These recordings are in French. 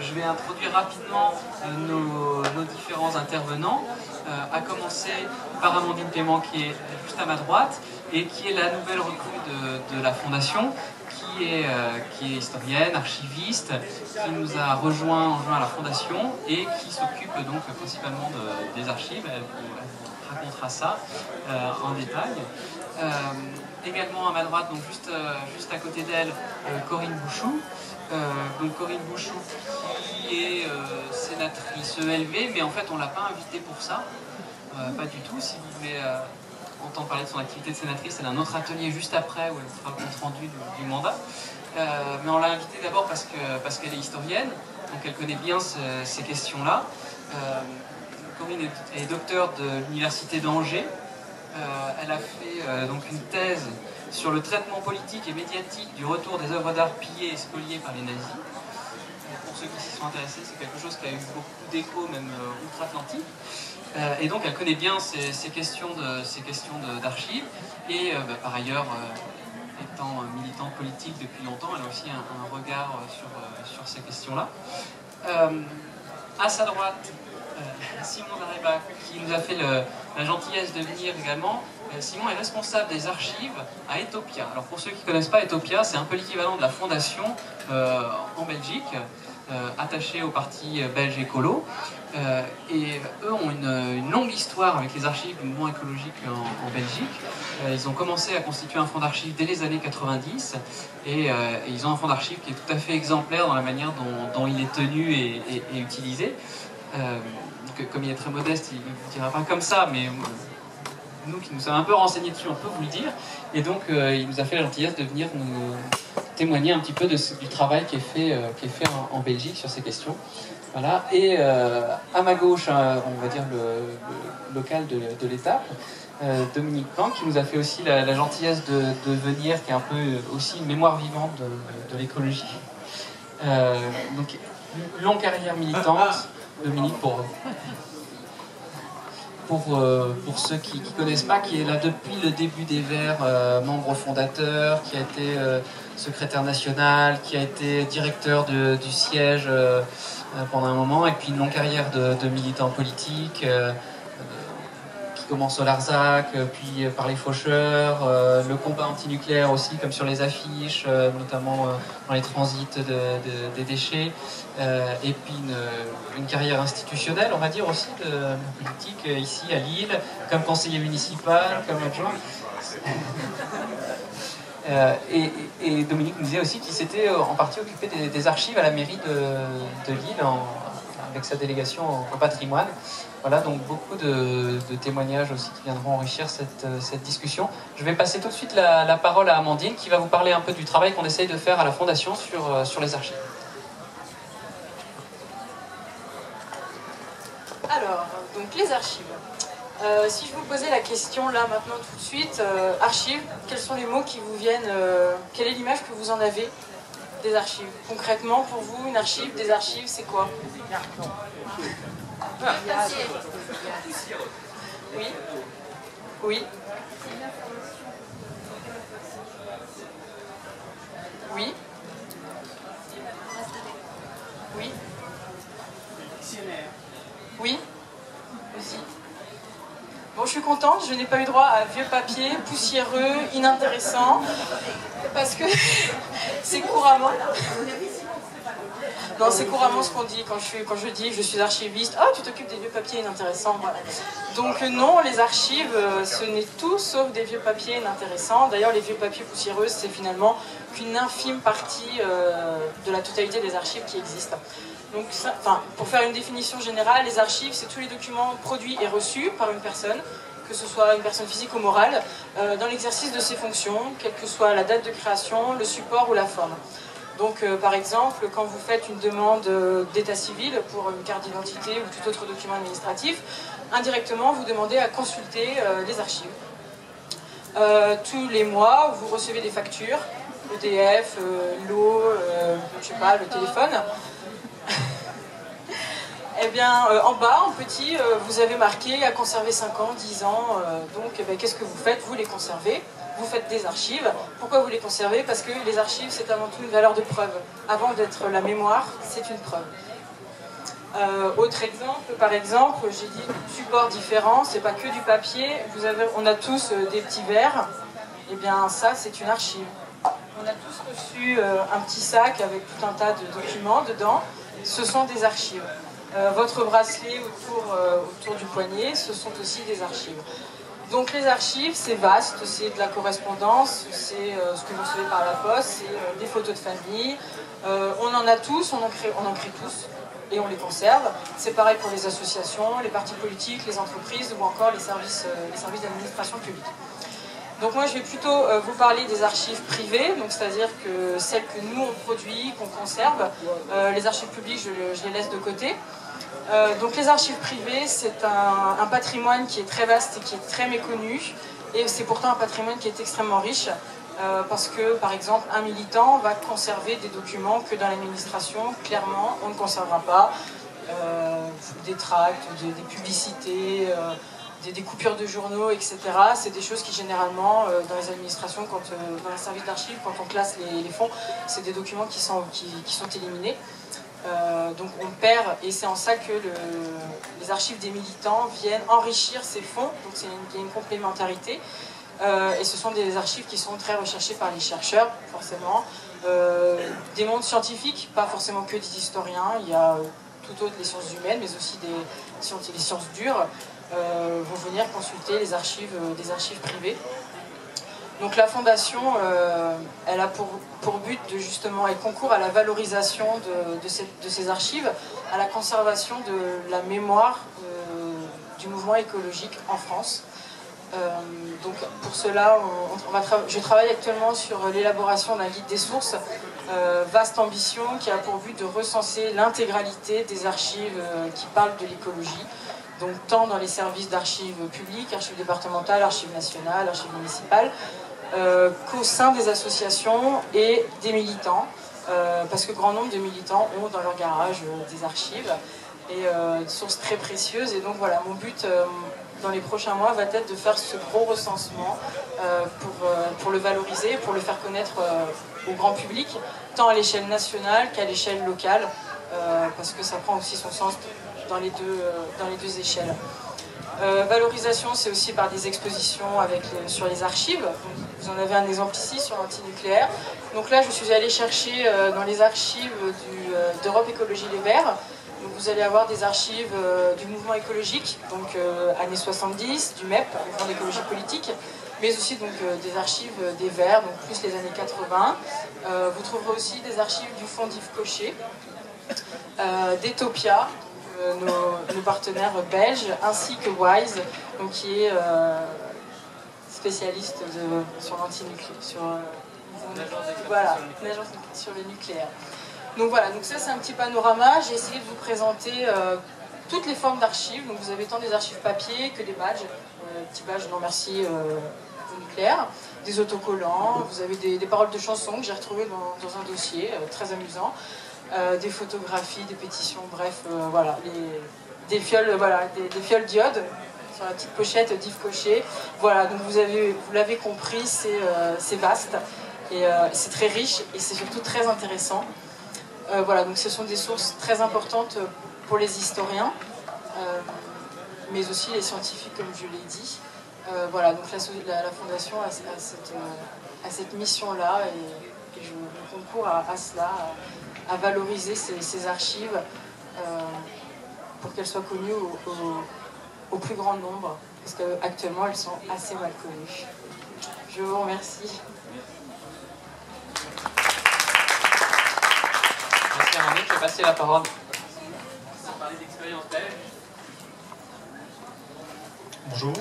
je vais introduire rapidement nos différents intervenants, à commencer par Amandine Paiement qui est juste à ma droite et qui est la nouvelle recrue de la Fondation, qui est historienne, archiviste, qui nous a rejoint à la Fondation et qui s'occupe donc principalement des archives. Elle vous racontera ça en détail. Également à ma droite, donc juste à côté d'elle, Corinne Bouchou. Donc Corinne Bouchou qui est sénatrice ELV, mais en fait on ne l'a pas invitée pour ça, pas du tout. Si vous voulez entendre parler de son activité de sénatrice, elle a un autre atelier juste après où elle fera le compte rendu du mandat. Mais on l'a invitée d'abord parce qu'elle est historienne, donc elle connaît bien ces questions-là. Corinne est docteure de l'université d'Angers. Elle a fait donc une thèse sur le traitement politique et médiatique du retour des œuvres d'art pillées et spoliées par les nazis. Pour ceux qui s'y sont intéressés, c'est quelque chose qui a eu beaucoup d'écho, même outre-Atlantique. Et donc elle connaît bien ces questions d'archives. Et par ailleurs, étant militante politique depuis longtemps, elle a aussi un regard sur ces questions-là. À sa droite, Simon Dareba, qui nous a fait la gentillesse de venir également. Simon est responsable des archives à Etopia. Alors pour ceux qui ne connaissent pas Etopia, c'est un peu l'équivalent de la Fondation en Belgique, attachée au parti belge écolo. Et eux ont une longue histoire avec les archives du mouvement écologique en Belgique. Ils ont commencé à constituer un fonds d'archives dès les années 90 et ils ont un fonds d'archives qui est tout à fait exemplaire dans la manière dont il est tenu et utilisé. Comme il est très modeste, il ne vous dira pas comme ça, mais nous qui nous sommes un peu renseignés dessus, on peut vous le dire. Et donc il nous a fait la gentillesse de venir nous témoigner un petit peu du travail qui est fait en Belgique sur ces questions. Voilà. Et à ma gauche, on va dire le local de l'étape, Dominique Planck, qui nous a fait aussi la gentillesse de venir, qui est un peu aussi une mémoire vivante de l'écologie. Donc, une longue carrière militante, Dominique, pour ceux qui ne connaissent pas, qui est là depuis le début des Verts, membre fondateur, qui a été secrétaire national, qui a été directeur du siège pendant un moment, et puis une longue carrière de militant politique, qui commence au Larzac, puis par les faucheurs, le combat antinucléaire aussi, comme sur les affiches, notamment dans les transits des déchets, et puis une carrière institutionnelle, on va dire aussi, de politique, ici à Lille, comme conseiller municipal, comme adjoint. Et Dominique nous disait aussi qu'il s'était en partie occupé des archives à la mairie de Lille, avec sa délégation au patrimoine. Voilà, donc beaucoup de témoignages aussi qui viendront enrichir cette discussion. Je vais passer tout de suite la parole à Amandine, qui va vous parler un peu du travail qu'on essaye de faire à la Fondation sur les archives. Alors, donc les archives. Si je vous posais la question là maintenant tout de suite, archives, quels sont les mots qui vous viennent, quelle est l'image que vous en avez des archives? Concrètement, pour vous, une archive, des archives, c'est quoi? Oui. Oui. Oui. Oui. Oui. Aussi. Bon, je suis contente, je n'ai pas eu droit à vieux papier, poussiéreux, inintéressant, parce que c'est couramment... Non, c'est couramment ce qu'on dit quand je dis je suis archiviste. Ah, tu t'occupes des vieux papiers inintéressants. Voilà. Donc non, les archives, ce n'est tout sauf des vieux papiers inintéressants. D'ailleurs, les vieux papiers poussiéreux, c'est finalement qu'une infime partie de la totalité des archives qui existent. Donc, pour faire une définition générale, les archives, c'est tous les documents produits et reçus par une personne, que ce soit une personne physique ou morale, dans l'exercice de ses fonctions, quelle que soit la date de création, le support ou la forme. Donc, par exemple, quand vous faites une demande d'état civil pour une carte d'identité ou tout autre document administratif, indirectement, vous demandez à consulter les archives. Tous les mois, vous recevez des factures, EDF, l'eau, je sais pas, le téléphone. Eh bien, en bas, en petit, vous avez marqué à conserver 5 ans, 10 ans. Donc, eh bien, qu'est-ce que vous faites? Vous les conservez. Vous faites des archives. Pourquoi vous les conservez? Parce que les archives, c'est avant tout une valeur de preuve. Avant d'être la mémoire, c'est une preuve. Autre exemple, par exemple, j'ai dit support différent, c'est pas que du papier. On a tous des petits verres. Eh bien, ça, c'est une archive. On a tous reçu un petit sac avec tout un tas de documents dedans. Ce sont des archives. Votre bracelet autour du poignet, ce sont aussi des archives. Donc les archives, c'est vaste, c'est de la correspondance, c'est ce que vous recevez par la poste, c'est des photos de famille. On en a tous, on en crée tous et on les conserve. C'est pareil pour les associations, les partis politiques, les entreprises ou encore les services d'administration publique. Donc moi je vais plutôt vous parler des archives privées, donc c'est-à-dire que celles que nous on produit, qu'on conserve. Les archives publiques je les laisse de côté. Donc les archives privées, c'est un patrimoine qui est très vaste et qui est très méconnu, et c'est pourtant un patrimoine qui est extrêmement riche, parce que par exemple un militant va conserver des documents que dans l'administration, clairement, on ne conservera pas, des tracts, des publicités, des coupures de journaux, etc. C'est des choses qui généralement, dans les administrations, dans les services d'archives, quand on classe les fonds, c'est des documents qui sont éliminés. Donc on perd, et c'est en ça que les archives des militants viennent enrichir ces fonds, donc il y a une complémentarité, et ce sont des archives qui sont très recherchées par les chercheurs, forcément, des mondes scientifiques, pas forcément que des historiens, il y a tout autre les sciences humaines, mais aussi les sciences dures, vont venir consulter les archives, des archives privées. Donc la fondation, elle a pour but de justement, elle concourt à la valorisation de ces archives, à la conservation de la mémoire du mouvement écologique en France. Donc pour cela, je travaille actuellement sur l'élaboration d'un guide des sources, vaste ambition, qui a pour but de recenser l'intégralité des archives qui parlent de l'écologie. Donc tant dans les services d'archives publiques, archives départementales, archives nationales, archives municipales, qu'au sein des associations et des militants, parce que grand nombre de militants ont dans leur garage des archives et des sources très précieuses. Et donc voilà, mon but dans les prochains mois va être de faire ce gros recensement pour le valoriser, pour le faire connaître au grand public, tant à l'échelle nationale qu'à l'échelle locale, parce que ça prend aussi son sens dans les deux échelles. Valorisation, c'est aussi par des expositions sur les archives. Donc, vous en avez un exemple ici sur l'antinucléaire. Donc là, je suis allée chercher dans les archives d'Europe Écologie Les Verts. Donc, vous allez avoir des archives du mouvement écologique, donc années 70, du MEP, le Mouvement d'écologie politique, mais aussi donc, des archives des Verts, donc plus les années 80. Vous trouverez aussi des archives du Fonds d'Yves Cochet, d'Etopia, nos partenaires belges, ainsi que WISE, donc qui est spécialiste sur l'antinucléaire, sur le nucléaire. Donc voilà, donc ça c'est un petit panorama. J'ai essayé de vous présenter toutes les formes d'archives. Donc vous avez tant des archives papier que des badges, petits badges non merci au nucléaire, des autocollants, vous avez des paroles de chansons que j'ai retrouvées dans un dossier très amusant. Des photographies, des pétitions, bref, voilà, des fioles, des fioles d'iode sur la petite pochette d'Yves Cochet. Voilà, donc vous l'avez compris, c'est vaste et c'est très riche et c'est surtout très intéressant. Voilà, donc ce sont des sources très importantes pour les historiens, mais aussi les scientifiques, comme je l'ai dit. Voilà, donc la Fondation a cette mission-là et je concours à cela. À valoriser ces archives pour qu'elles soient connues au plus grand nombre, parce qu'actuellement elles sont assez mal connues. Je vous remercie. Merci Amandine, je vais passer la parole. On va parler d'expérience belge. Bonjour.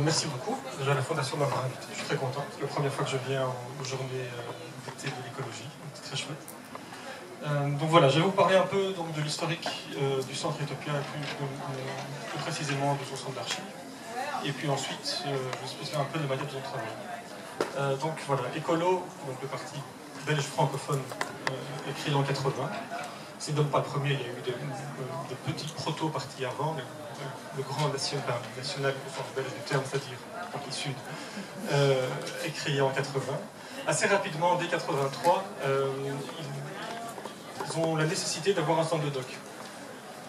Merci beaucoup. Déjà la Fondation m'avoir invité, je suis très content. C'est la première fois que je viens aux journées d'été de l'écologie, c'est très chouette. Donc voilà, je vais vous parler un peu donc, de l'historique du centre Etopia et plus précisément de son centre d'archives. Et puis ensuite, je vais spécifier un peu de manière dont on travaille. Donc voilà, Écolo, donc le parti belge francophone, est créé en 80. C'est donc pas le premier, il y a eu de petits proto-partis avant, mais le grand national au sens belge du terme, c'est-à-dire Parti Sud, est créé en 80. Assez rapidement, dès 83, ils ont la nécessité d'avoir un centre de doc.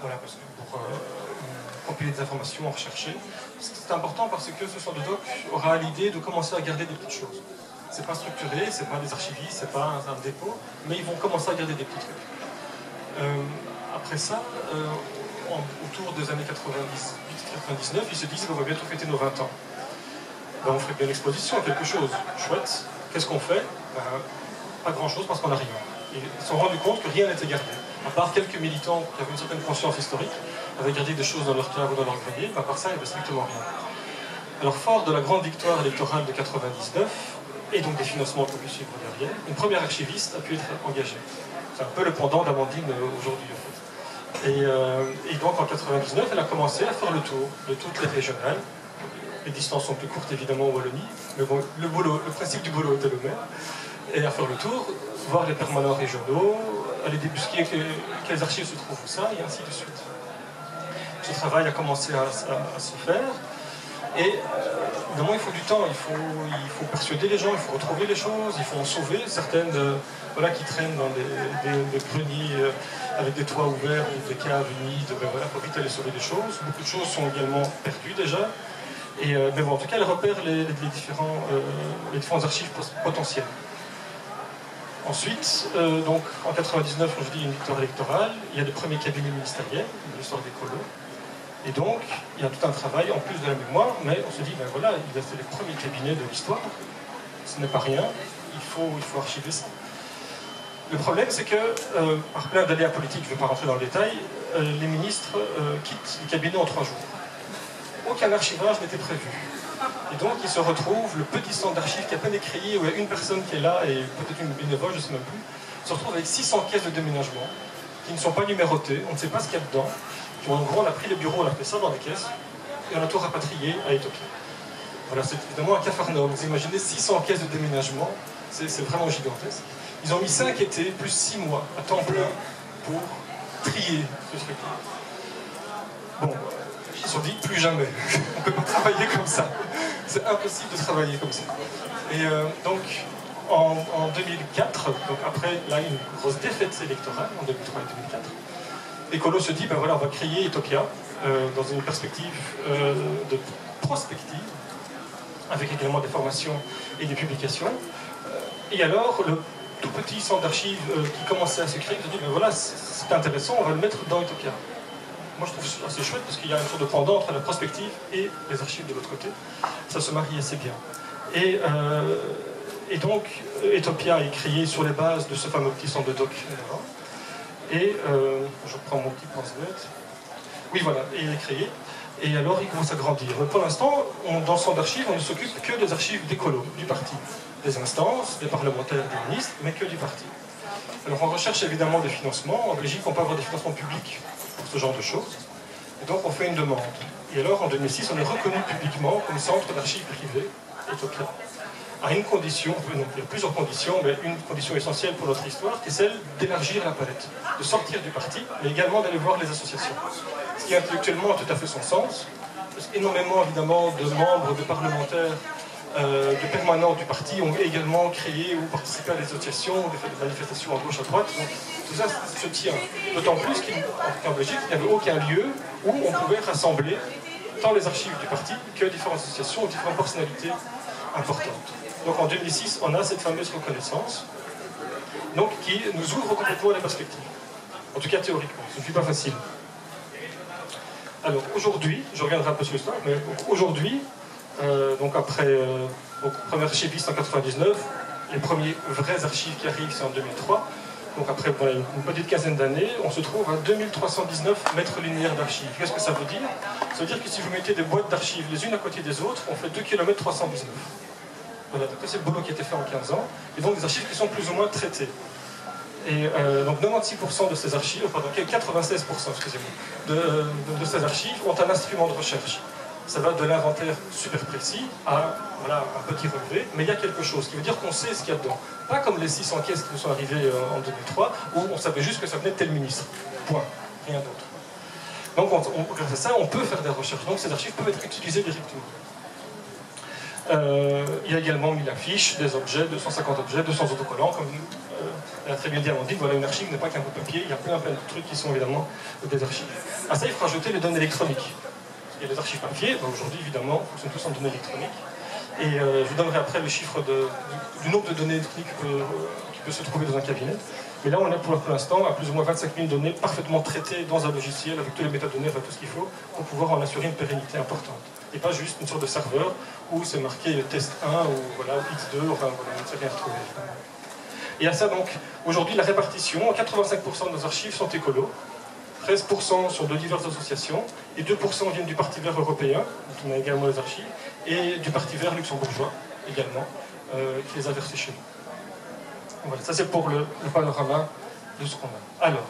Voilà, parce que pour compiler des informations, en rechercher. C'est important parce que ce centre de doc aura l'idée de commencer à garder des petites choses. C'est pas structuré, c'est pas des archivistes, c'est pas un dépôt, mais ils vont commencer à garder des petits trucs. Après ça, autour des années 98-99, ils se disent qu'on va bientôt fêter nos 20 ans. Ben, on ferait bien l'exposition, quelque chose chouette. Qu'est-ce qu'on fait? Pas grand-chose parce qu'on n'a rien. Ils se sont rendus compte que rien n'était gardé. À part quelques militants qui avaient une certaine conscience historique, avaient gardé des choses dans leur cave ou dans leur grenier, ben, à part ça, il n'y avait strictement rien. Alors, fort de la grande victoire électorale de 99, et donc des financements qu'on peut suivre derrière, une première archiviste a pu être engagée. C'est un peu le pendant d'Amandine aujourd'hui, en fait. Et donc, en 99, elle a commencé à faire le tour de toutes les régionales. Les distances sont plus courtes, évidemment, en Wallonie, mais bon, le principe du boulot était le même. Et à faire le tour, voir les permanents régionaux, aller débusquer quelles archives se trouvent où ça, et ainsi de suite. Ce travail a commencé à se faire. Et évidemment, il faut du temps, il faut persuader les gens, il faut retrouver les choses, il faut en sauver certaines voilà, qui traînent dans des greniers avec des toits ouverts ou des caves humides. Ben voilà, il faut vite aller sauver des choses. Beaucoup de choses sont également perdues déjà. Et, mais bon, en tout cas, elle repère les différentes archives potentielles. Ensuite, donc, en 99, quand je dis une victoire électorale, il y a le premier cabinet ministériel, l'histoire des colos. Et donc, il y a tout un travail en plus de la mémoire, mais on se dit, ben voilà, il a fait les premiers cabinets de l'histoire, ce n'est pas rien, il faut archiver ça. Le problème, c'est que, par plein d'aléas politiques, je ne vais pas rentrer dans le détail, les ministres quittent le cabinet en 3 jours. Aucun archivage n'était prévu. Et donc, il se retrouve, le petit centre d'archives qui est à peine écrit, où il y a une personne qui est là, et peut-être une bénévole, je ne sais même plus, se retrouve avec 600 caisses de déménagement, qui ne sont pas numérotées, on ne sait pas ce qu'il y a dedans. En gros, on a pris les bureaux, on a fait ça dans les caisses, et on a tout rapatrié à Éthiopie. Voilà, c'est évidemment un capharnaüm. Vous imaginez 600 caisses de déménagement, c'est vraiment gigantesque. Ils ont mis 5 étés, plus 6 mois, à temps plein, pour trier ce truc-là. Bon, ils se sont dit, plus jamais. On ne peut pas travailler comme ça. C'est impossible de travailler comme ça. Et donc, en 2004, donc après là, une grosse défaite électorale, en 2003 et 2004, Écolo se dit, ben voilà, on va créer Ethiopia dans une perspective de prospective, avec également des formations et des publications. Et alors, le tout petit centre d'archives qui commençait à se créer, se dit, ben voilà, c'est intéressant, on va le mettre dans Ethiopia. Moi, je trouve ça assez chouette parce qu'il y a une sorte de pendant entre la prospective et les archives de l'autre côté. Ça se marie assez bien. Et donc, Ethiopia est créé sur les bases de ce fameux petit centre de doc. Et je reprends mon petit pense-bête. Oui, voilà, et il est créé. Et alors, il commence à grandir. Mais pour l'instant, dans le centre d'archives, on ne s'occupe que des archives d'Écolo, du parti. Des instances, des parlementaires, des ministres, mais que du parti. Alors, on recherche évidemment des financements. En Belgique, on peut avoir des financements publics pour ce genre de choses. Et donc, on fait une demande. Et alors, en 2006, on est reconnu publiquement comme centre d'archives privé Ethiopia. À une condition, donc il y a plusieurs conditions, mais une condition essentielle pour notre histoire, qui est celle d'élargir la palette, de sortir du parti, mais également d'aller voir les associations. Ce qui intellectuellement a tout à fait son sens, parce qu'énormément évidemment de membres, de parlementaires, de permanents du parti ont également créé ou participé à des associations, des manifestations à gauche, à droite, donc tout ça se tient. D'autant plus qu'en Belgique, il n'y avait aucun lieu où on pouvait rassembler tant les archives du parti que différentes associations ou différentes personnalités importantes. Donc en 2006, on a cette fameuse reconnaissance donc, qui nous ouvre complètement les perspectives. En tout cas théoriquement, ce ne fut pas facile. Alors aujourd'hui, je reviendrai un peu sur l'histoire, mais aujourd'hui, donc après première archiviste en 99, les premiers vrais archives qui arrivent c'est en 2003, donc après voilà, une petite quinzaine d'années, on se trouve à 2319 mètres linéaires d'archives. Qu'est-ce que ça veut dire? Ça veut dire que si vous mettez des boîtes d'archives les unes à côté des autres, on fait 2 km 319. Voilà, donc c'est le boulot qui a été fait en 15 ans, et donc des archives qui sont plus ou moins traitées. Et donc 96% de ces archives, pardon, 96%, excusez-moi, de ces archives ont un instrument de recherche. ça va de l'inventaire super précis à voilà, un petit relevé, mais il y a quelque chose, qui veut dire qu'on sait ce qu'il y a dedans. Pas comme les 600 caisses qui nous sont arrivées en 2003, où on savait juste que ça venait de tel ministre. Point. Rien d'autre. Donc, grâce à ça, on peut faire des recherches. Donc, ces archives peuvent être utilisées directement. Il y a également 1000 affiches, des objets, 250 objets, 200 autocollants, comme elle a très bien dit Amandine, voilà, une archive n'est pas qu'un bout de papier, il y a plein de trucs qui sont évidemment des archives. À ça, il faut rajouter les données électroniques. Il y a des archives papier, ben aujourd'hui évidemment, fonctionnent tous en données électroniques. Et je vous donnerai après le chiffre du nombre de données électroniques qui peut se trouver dans un cabinet. Mais là, on est pour l'instant à plus ou moins 25 000 données parfaitement traitées dans un logiciel avec tous les métadonnées, enfin tout ce qu'il faut, pour pouvoir en assurer une pérennité importante. Et pas juste une sorte de serveur où c'est marqué test 1 ou voilà, X2, enfin voilà, on ne sait rien retrouver. Et à ça donc, aujourd'hui la répartition, 85% de nos archives sont écolos, 13% sont de diverses associations, et 2% viennent du Parti vert européen, dont on a également les archives, et du Parti vert luxembourgeois également, qui les a versés chez nous. Voilà, ça c'est pour le panorama de ce qu'on a. Alors,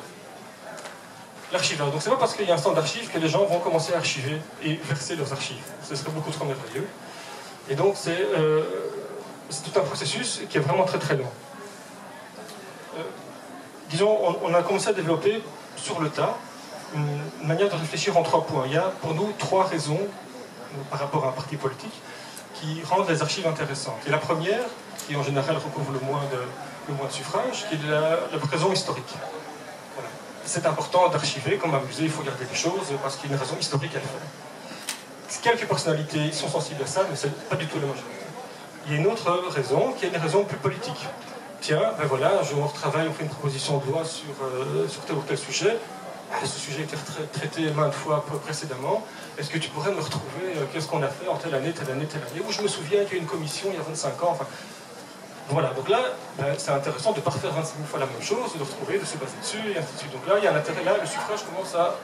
l'archivage. Donc c'est pas parce qu'il y a un stand d'archives que les gens vont commencer à archiver et verser leurs archives. Ce serait beaucoup trop merveilleux. Et donc c'est tout un processus qui est vraiment très très long. Disons, on a commencé à développer sur le tas une manière de réfléchir en 3 points. Il y a pour nous 3 raisons par rapport à un parti politique qui rendent les archives intéressantes. Et la première, qui en général recouvre le moins de suffrages, qui est la raison historique. Voilà. C'est important d'archiver, comme un musée, il faut garder les choses parce qu'il y a une raison historique à le faire. Quelques personnalités sont sensibles à ça, mais ce n'est pas du tout la majorité. Il y a une autre raison, qui est une raison plus politique. Tiens, ben voilà, on retravaille, on fait une proposition de loi sur tel ou tel sujet. Ce sujet a été traité maintes fois précédemment. Est-ce que tu pourrais me retrouver qu'est-ce qu'on a fait en telle année, telle année, telle année? Ou je me souviens qu'il y a une commission il y a 25 ans. Enfin, voilà, donc là, ben, c'est intéressant de ne pas refaire 25 000 fois la même chose, de retrouver, de se baser dessus, et ainsi de suite. Donc là, il y a un intérêt, là, le suffrage commence à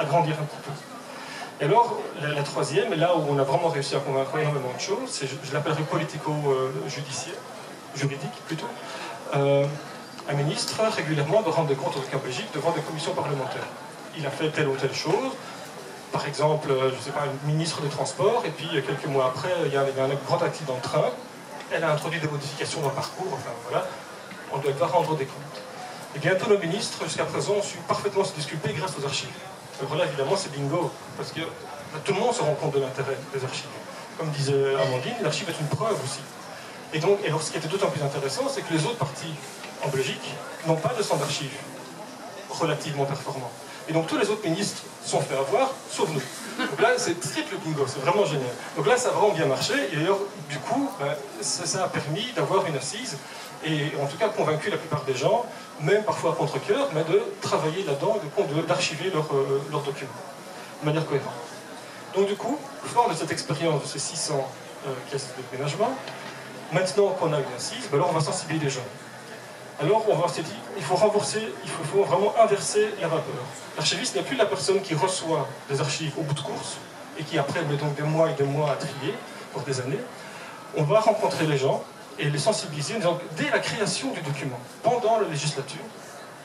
grandir un petit peu. Et alors, la troisième, et là où on a vraiment réussi à convaincre énormément de choses, c'est, je l'appellerai politico-judiciaire, juridique plutôt. Un ministre, régulièrement, doit rendre des comptes en Belgique devant des commissions parlementaires. Il a fait telle ou telle chose. Par exemple, je ne sais pas, une ministre des Transports, et puis quelques mois après, il y a un grand accident de train. Elle a introduit des modifications dans le parcours, enfin voilà. On doit devoir rendre des comptes. Et bien, tous nos ministres, jusqu'à présent, ont su parfaitement se disculper grâce aux archives. Alors là, évidemment, c'est bingo, parce que tout le monde se rend compte de l'intérêt des archives. Comme disait Amandine, l'archive est une preuve aussi. Et donc, ce qui était d'autant plus intéressant, c'est que les autres partis en Belgique n'ont pas de centre d'archives relativement performant. Et donc tous les autres ministres sont fait avoir, sauf nous. Donc là, c'est triple bingo, c'est vraiment génial. Donc là, ça a vraiment bien marché, et d'ailleurs, du coup, ça a permis d'avoir une assise, et en tout cas convaincu la plupart des gens, même parfois à contre-cœur, mais de travailler là-dedans, d'archiver leurs documents, de manière cohérente. Donc du coup, fort de cette expérience de ces 600 caisses de déménagement, maintenant qu'on a une assise, alors on va sensibiliser les gens. Alors on s'est dit, il faut vraiment inverser la vapeur. L'archiviste n'est plus la personne qui reçoit des archives au bout de course, et qui après met donc des mois et des mois à trier, pour des années. On va rencontrer les gens et les sensibiliser, donc, dès la création du document, pendant la législature,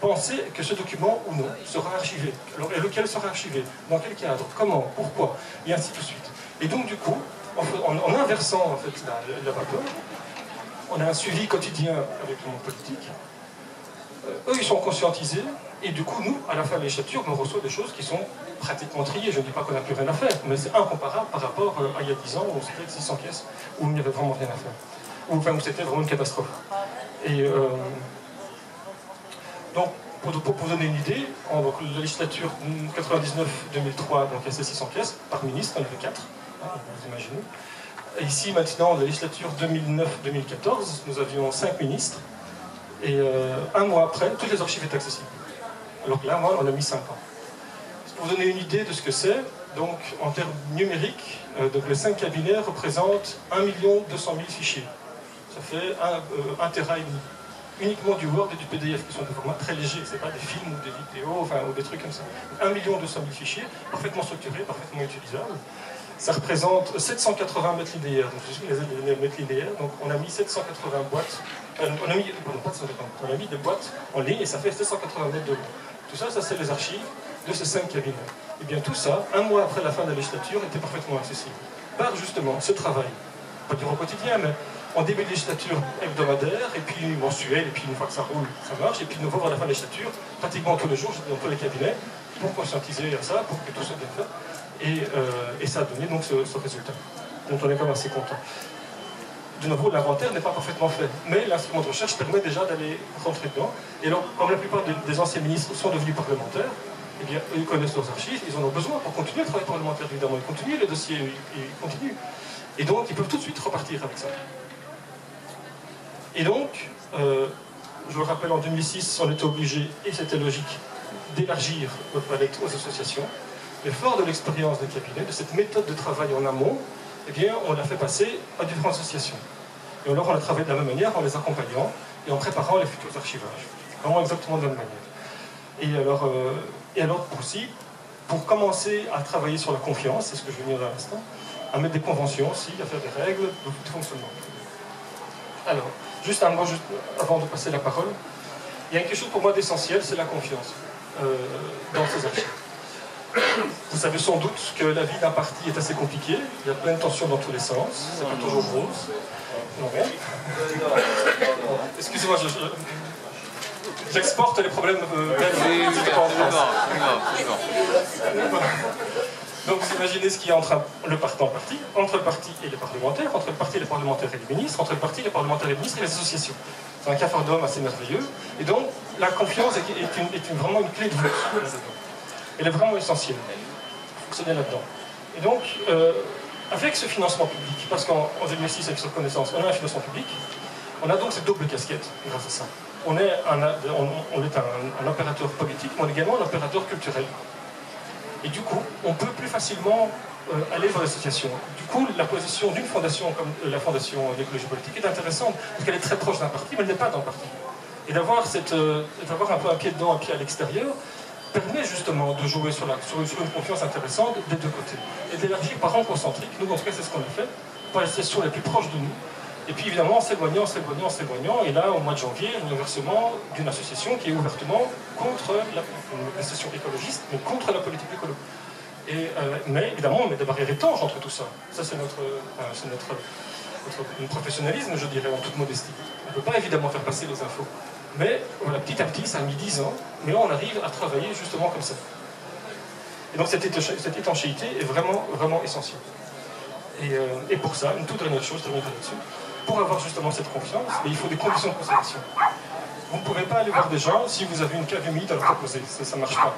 penser que ce document ou non sera archivé. Alors, et lequel sera archivé? Dans quel cadre? Comment? Pourquoi? Et ainsi de suite. Et donc du coup, en inversant en fait, la vapeur, on a un suivi quotidien avec le monde politique. Eux, ils sont conscientisés, et du coup, nous, à la fin de la législature, on reçoit des choses qui sont pratiquement triées. Je ne dis pas qu'on n'a plus rien à faire, mais c'est incomparable par rapport à il y a 10 ans, où c'était 600 caisses, où il n'y avait vraiment rien à faire. Où c'était vraiment une catastrophe. Et donc, pour vous donner une idée, donc, la législature 99-2003, donc il y a ces 600 caisses, par ministre, il y en avait 4, hein, vous imaginez. Et ici, maintenant, la législature 2009-2014, nous avions 5 ministres, et un mois après, toutes les archives étaient accessibles. Alors que là, on a mis 5 ans. Pour vous donner une idée de ce que c'est, donc en termes numériques, donc les 5 cabinets représentent 1 200 000 fichiers. Ça fait 1 Tera et demi. Uniquement du Word et du PDF, qui sont de format très léger, c'est pas des films ou des vidéos, enfin, ou des trucs comme ça. 1 200 000 fichiers, parfaitement structurés, parfaitement utilisables. Ça représente 780 mètres linéaires, donc je suis les mètres linéaires, donc on a mis 780 boîtes, on a mis des boîtes en ligne et ça fait 780 mètres de long. Tout ça, ça c'est les archives de ces 5 cabinets. Et bien tout ça, un mois après la fin de la législature, était parfaitement accessible. Par justement ce travail, pas dire au quotidien, mais en début de législature hebdomadaire, et puis mensuel, et puis une fois que ça roule, ça marche, et puis de nouveau à la fin de la législature, pratiquement tous les jours, j'étais dans tous les cabinets, pour conscientiser à ça, pour que tout soit bien fait, et ça a donné donc ce résultat. Donc on est quand même assez content. De nouveau, l'inventaire n'est pas parfaitement fait, mais l'instrument de recherche permet déjà d'aller rentrer dedans. Et alors, comme la plupart des anciens ministres sont devenus parlementaires, eh bien, ils connaissent leurs archives, ils en ont besoin pour continuer le travail parlementaire, évidemment. Ils continuent, les dossiers, ils continuent. Et donc, ils peuvent tout de suite repartir avec ça. Et donc, je vous le rappelle, en 2006, on était obligé, et c'était logique, d'élargir notre palette aux associations. Mais fort de l'expérience des cabinets, de cette méthode de travail en amont, eh bien, on l'a fait passer à différentes associations. Et alors, on a travaillé de la même manière en les accompagnant et en préparant les futurs archivages. Vraiment exactement de la même manière. Et alors aussi, pour commencer à travailler sur la confiance, c'est ce que je vais dire à l'instant, à mettre des conventions aussi, à faire des règles de fonctionnement. Alors, juste un mot avant de passer la parole. Il y a quelque chose pour moi d'essentiel, c'est la confiance dans ces archives. Vous savez sans doute que la vie d'un parti est assez compliquée, il y a plein de tensions dans tous les sens, c'est pas toujours rose. Non, rien. Excusez-moi, j'exporte les problèmes Donc vous imaginez ce qu'il y a entre le parti et les parlementaires, entre le parti et les parlementaires et les ministres, entre le parti, les parlementaires et les ministres et les associations. C'est un cafardum assez merveilleux. Et donc la confiance est vraiment une clé de voûte là-dedans. Elle est vraiment essentielle. Il faut fonctionner là-dedans. Et donc, avec ce financement public, parce qu'en 2006, avec cette reconnaissance, on a un financement public, on a donc cette double casquette grâce à ça. On est un opérateur politique, mais on est également un opérateur culturel. Et du coup, on peut plus facilement aller vers l'association. Du coup, la position d'une fondation comme la Fondation d'écologie politique est intéressante, parce qu'elle est très proche d'un parti, mais elle n'est pas dans le parti. Et d'avoir un peu un pied dedans, un pied à l'extérieur, permet justement de jouer sur une confiance intéressante des deux côtés. Et d'élargir par rang concentrique, nous en tout cas c'est ce qu'on a fait, par les associations les plus proches de nous. Et puis évidemment en s'éloignant, et là au mois de janvier, le versement d'une association qui est ouvertement contre l'association écologiste, mais contre la politique écolo. Mais évidemment on met des barrières étanches entre tout ça. Ça c'est notre professionnalisme, je dirais, en toute modestie. On ne peut pas évidemment faire passer les infos. Mais voilà, petit à petit, ça a mis 10 ans, mais là on arrive à travailler justement comme ça. Et donc cette étanchéité est vraiment, vraiment essentielle. Et pour ça, une toute dernière chose, je terminerai là-dessus, pour avoir justement cette confiance, il faut des conditions de conservation. Vous ne pouvez pas aller voir des gens si vous avez une cave humide à leur proposer, ça ne marche pas.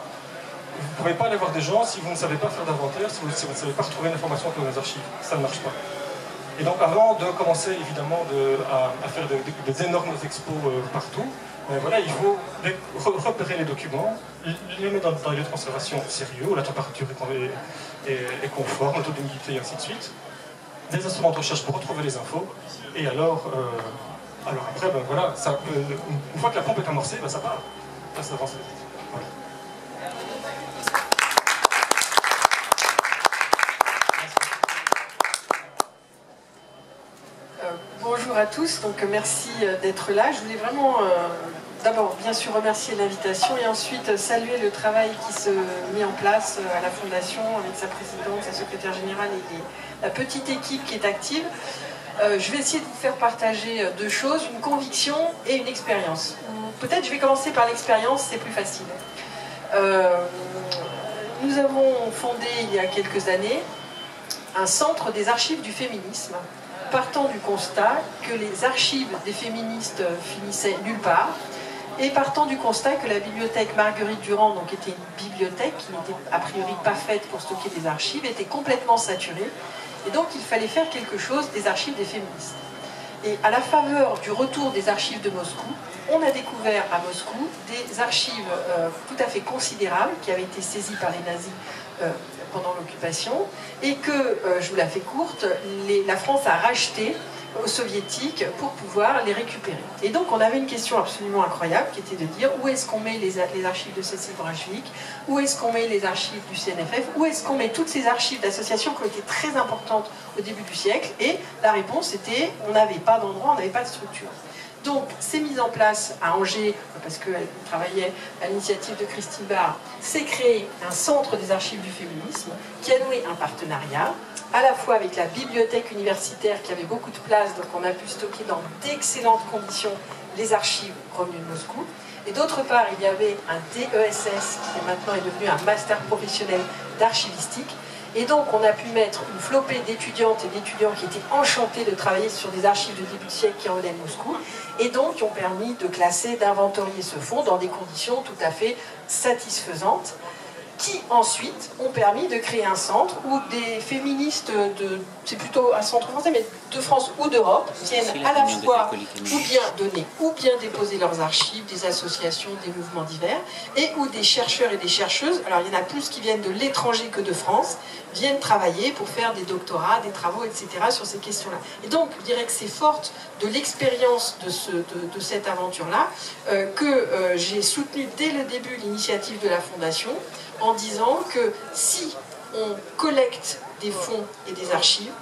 Vous ne pouvez pas aller voir des gens si vous ne savez pas faire d'inventaire, si vous ne savez pas retrouver l'information dans les archives, ça ne marche pas. Et donc avant de commencer évidemment à faire des énormes expos partout, voilà, il faut repérer les documents, les mettre dans les lieux de conservation sérieux, où la température est conforme, le taux d'humidité et ainsi de suite. Des instruments de recherche pour retrouver les infos, et alors après, ben voilà, une fois que la pompe est amorcée, ben ça part, ça avance vite. Voilà. Bonjour à tous, donc merci d'être là. Je voulais vraiment d'abord bien sûr remercier l'invitation et ensuite saluer le travail qui se met en place à la Fondation avec sa présidente, sa secrétaire générale et la petite équipe qui est active. Je vais essayer de vous faire partager deux choses, une conviction et une expérience. Peut-être je vais commencer par l'expérience, c'est plus facile. Nous avons fondé il y a quelques années un centre des archives du féminisme, partant du constat que les archives des féministes finissaient nulle part, et partant du constat que la bibliothèque Marguerite Durand, donc était une bibliothèque qui n'était a priori pas faite pour stocker des archives, était complètement saturée, et donc il fallait faire quelque chose des archives des féministes. Et à la faveur du retour des archives de Moscou, on a découvert à Moscou des archives tout à fait considérables qui avaient été saisies par les nazis pendant l'occupation, et que, je vous la fais courte, la France a racheté aux soviétiques pour pouvoir les récupérer. Et donc on avait une question absolument incroyable qui était de dire où est-ce qu'on met les archives de Cécile Brunschvig, où est-ce qu'on met les archives du CNFF, où est-ce qu'on met toutes ces archives d'associations qui ont été très importantes au début du siècle, et la réponse était on n'avait pas d'endroit, on n'avait pas de structure. Donc, c'est mis en place à Angers, parce qu'elle travaillait à l'initiative de Christine Barre, c'est créé un centre des archives du féminisme qui a noué un partenariat, à la fois avec la bibliothèque universitaire qui avait beaucoup de place, donc on a pu stocker dans d'excellentes conditions les archives revenues de Moscou. Et d'autre part, il y avait un DESS qui maintenant est devenu un master professionnel d'archivistique. Et donc, on a pu mettre une flopée d'étudiantes et d'étudiants qui étaient enchantés de travailler sur des archives de début de siècle qui revenaient de Moscou, et donc qui ont permis de classer, d'inventorier ce fonds dans des conditions tout à fait satisfaisantes, qui ensuite ont permis de créer un centre où des féministes c'est plutôt un centre français, mais de France ou d'Europe, viennent à la fois ou bien donner ou bien déposer leurs archives, des associations, des mouvements divers, et où des chercheurs et des chercheuses, alors il y en a plus qui viennent de l'étranger que de France, viennent travailler pour faire des doctorats, des travaux, etc. sur ces questions-là. Et donc, je dirais que c'est forte de l'expérience de cette aventure-là que j'ai soutenu dès le début l'initiative de la Fondation, en disant que si on collecte des fonds et des archives,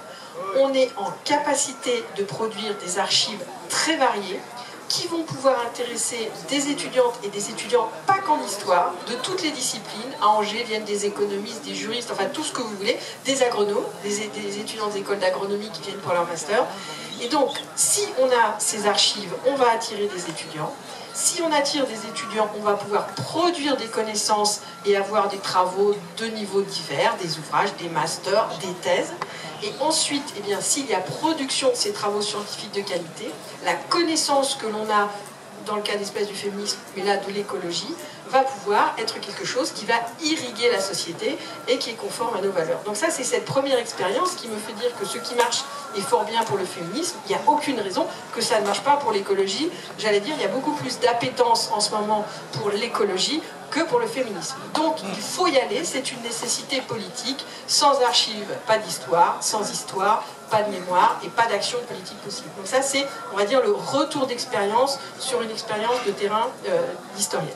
on est en capacité de produire des archives très variées qui vont pouvoir intéresser des étudiantes et des étudiants, pas qu'en histoire, de toutes les disciplines. À Angers viennent des économistes, des juristes, enfin tout ce que vous voulez, des agronomes, des étudiants des écoles d'agronomie qui viennent pour leur master. Et donc, si on a ces archives, on va attirer des étudiants. Si on attire des étudiants, on va pouvoir produire des connaissances et avoir des travaux de niveaux divers, des ouvrages, des masters, des thèses. Et ensuite, eh bien, s'il y a production de ces travaux scientifiques de qualité, la connaissance que l'on a dans le cas d'espèce du féminisme, mais là de l'écologie, va pouvoir être quelque chose qui va irriguer la société et qui est conforme à nos valeurs. Donc ça, c'est cette première expérience qui me fait dire que ce qui marche est fort bien pour le féminisme. Il n'y a aucune raison que ça ne marche pas pour l'écologie. J'allais dire, il y a beaucoup plus d'appétence en ce moment pour l'écologie que pour le féminisme. Donc il faut y aller, c'est une nécessité politique. Sans archives, pas d'histoire. Sans histoire, pas de mémoire et pas d'action politique possible. Donc ça, c'est, on va dire, le retour d'expérience sur une expérience de terrain d'historienne.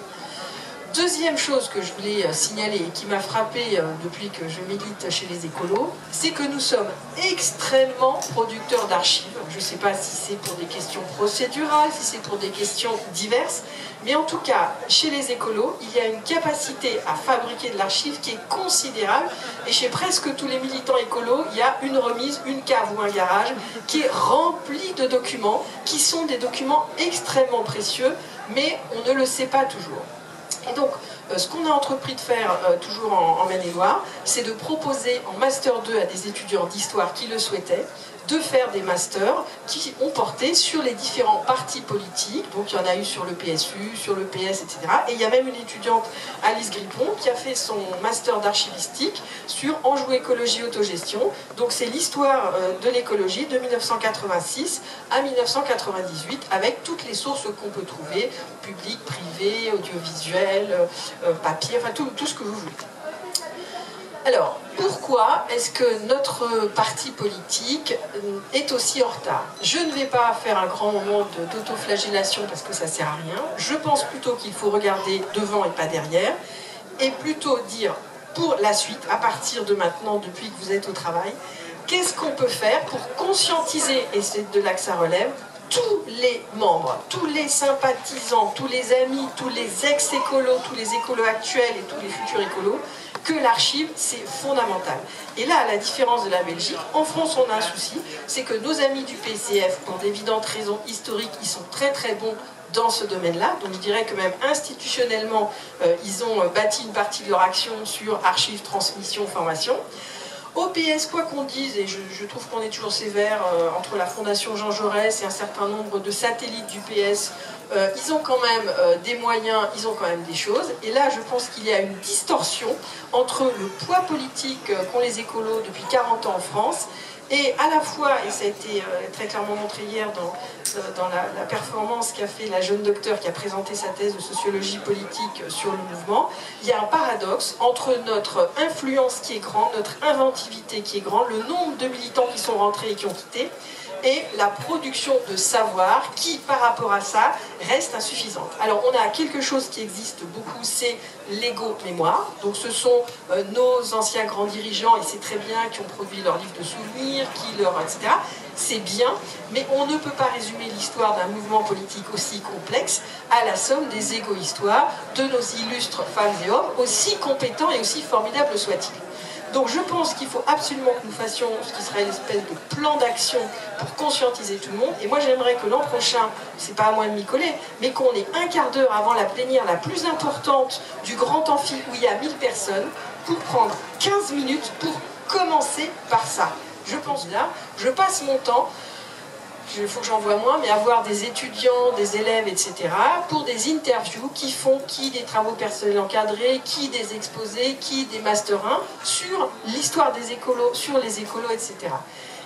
Deuxième chose que je voulais signaler et qui m'a frappée depuis que je milite chez les écolos, c'est que nous sommes extrêmement producteurs d'archives. Je ne sais pas si c'est pour des questions procédurales, si c'est pour des questions diverses, mais en tout cas, chez les écolos, il y a une capacité à fabriquer de l'archive qui est considérable, et chez presque tous les militants écolos, il y a une remise, une cave ou un garage qui est rempli de documents, qui sont des documents extrêmement précieux, mais on ne le sait pas toujours. Et donc, ce qu'on a entrepris de faire, toujours en Maine-et-Loire, c'est de proposer en Master 2 à des étudiants d'histoire qui le souhaitaient, de faire des masters qui ont porté sur les différents partis politiques. Donc il y en a eu sur le PSU, sur le PS, etc. Et il y a même une étudiante, Alice Grippon, qui a fait son master d'archivistique sur Anjou écologie autogestion. Donc c'est l'histoire de l'écologie de 1986 à 1998, avec toutes les sources qu'on peut trouver, public, privé, audiovisuel, papier, enfin tout ce que vous voulez. Alors, pourquoi est-ce que notre parti politique est aussi en retard? Je ne vais pas faire un grand moment d'autoflagellation parce que ça ne sert à rien. Je pense plutôt qu'il faut regarder devant et pas derrière, et plutôt dire pour la suite, à partir de maintenant, depuis que vous êtes au travail, qu'est-ce qu'on peut faire pour conscientiser, et c'est de là que ça relève, tous les membres, tous les sympathisants, tous les amis, tous les ex-écolos, tous les écolos actuels et tous les futurs écolos, que l'archive, c'est fondamental. Et là, à la différence de la Belgique, en France, on a un souci, c'est que nos amis du PCF, pour d'évidentes raisons historiques, ils sont très très bons dans ce domaine-là. Donc je dirais que même institutionnellement, ils ont bâti une partie de leur action sur archives, transmission, formation. Au PS, quoi qu'on dise, et je trouve qu'on est toujours sévère entre la Fondation Jean Jaurès et un certain nombre de satellites du PS, ils ont quand même des moyens, ils ont quand même des choses. Et là, je pense qu'il y a une distorsion entre le poids politique qu'ont les écolos depuis 40 ans en France, et à la fois, et ça a été très clairement montré hier dans la performance qu'a fait la jeune docteure qui a présenté sa thèse de sociologie politique sur le mouvement, il y a un paradoxe entre notre influence qui est grande, notre inventivité qui est grande, le nombre de militants qui sont rentrés et qui ont quitté, et la production de savoir qui, par rapport à ça, reste insuffisante. Alors, on a quelque chose qui existe beaucoup, c'est l'égo-mémoire. Donc, ce sont nos anciens grands dirigeants, et c'est très bien, qui ont produit leurs livres de souvenirs, etc. c'est bien, mais on ne peut pas résumer l'histoire d'un mouvement politique aussi complexe à la somme des égo-histoires de nos illustres femmes et hommes, aussi compétents et aussi formidables soient-ils. Donc je pense qu'il faut absolument que nous fassions ce qui serait une espèce de plan d'action pour conscientiser tout le monde. Et moi j'aimerais que l'an prochain, c'est pas à moi de m'y coller, mais qu'on ait un quart d'heure avant la plénière la plus importante du grand amphi où il y a 1000 personnes, pour prendre 15 minutes pour commencer par ça. Je pense là, je passe mon temps, il faut que j'en vois moins, mais avoir des étudiants, des élèves, etc., pour des interviews qui font qui des travaux personnels encadrés, qui des exposés, qui des Master 1, sur l'histoire des écolos, sur les écolos, etc.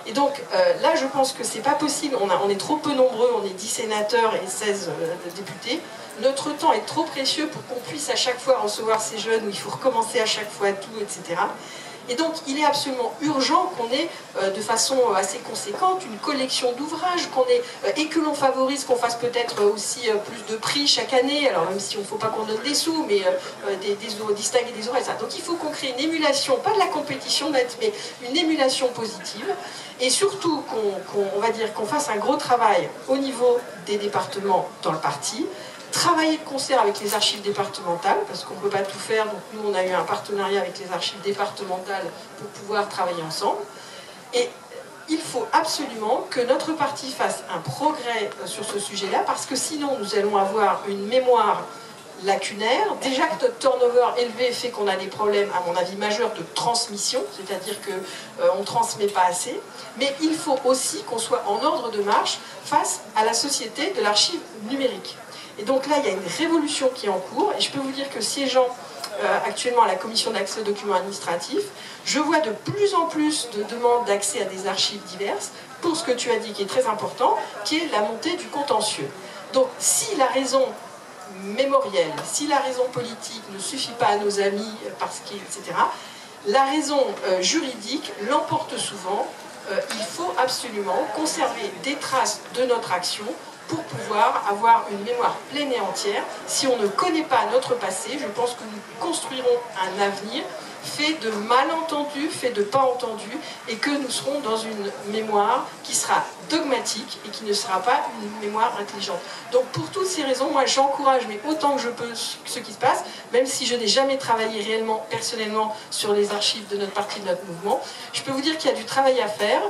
Et donc là, je pense que c'est pas possible, on est trop peu nombreux, on est 10 sénateurs et 16 députés. Notre temps est trop précieux pour qu'on puisse à chaque fois recevoir ces jeunes, où il faut recommencer à chaque fois tout, etc. Et donc, il est absolument urgent qu'on ait, de façon assez conséquente, une collection d'ouvrages, et que l'on favorise, qu'on fasse peut-être aussi plus de prix chaque année, alors même si on ne faut pas qu'on donne des sous, mais des distingués des oreilles, ça. Donc il faut qu'on crée une émulation, pas de la compétition nette, mais une émulation positive, et surtout qu'on fasse un gros travail au niveau des départements dans le parti, travailler de concert avec les archives départementales, parce qu'on ne peut pas tout faire, donc nous on a eu un partenariat avec les archives départementales pour pouvoir travailler ensemble. Et il faut absolument que notre parti fasse un progrès sur ce sujet-là, parce que sinon nous allons avoir une mémoire lacunaire. Déjà que notre turnover élevé fait qu'on a des problèmes, à mon avis, majeurs de transmission, c'est-à-dire qu'on ne transmet pas assez, mais il faut aussi qu'on soit en ordre de marche face à la société de l'archive numérique. Et donc là, il y a une révolution qui est en cours, et je peux vous dire que siégeant actuellement à la commission d'accès aux documents administratifs, je vois de plus en plus de demandes d'accès à des archives diverses, pour ce que tu as dit qui est très important, qui est la montée du contentieux. Donc si la raison mémorielle, si la raison politique ne suffit pas à nos amis, etc., la raison juridique l'emporte souvent. Il faut absolument conserver des traces de notre action pour pouvoir avoir une mémoire pleine et entière. Si on ne connaît pas notre passé, je pense que nous construirons un avenir fait de malentendus, fait de pas entendus, et que nous serons dans une mémoire qui sera dogmatique et qui ne sera pas une mémoire intelligente. Donc pour toutes ces raisons, moi j'encourage, mais autant que je peux, ce qui se passe, même si je n'ai jamais travaillé réellement, personnellement, sur les archives de notre parti, de notre mouvement, je peux vous dire qu'il y a du travail à faire.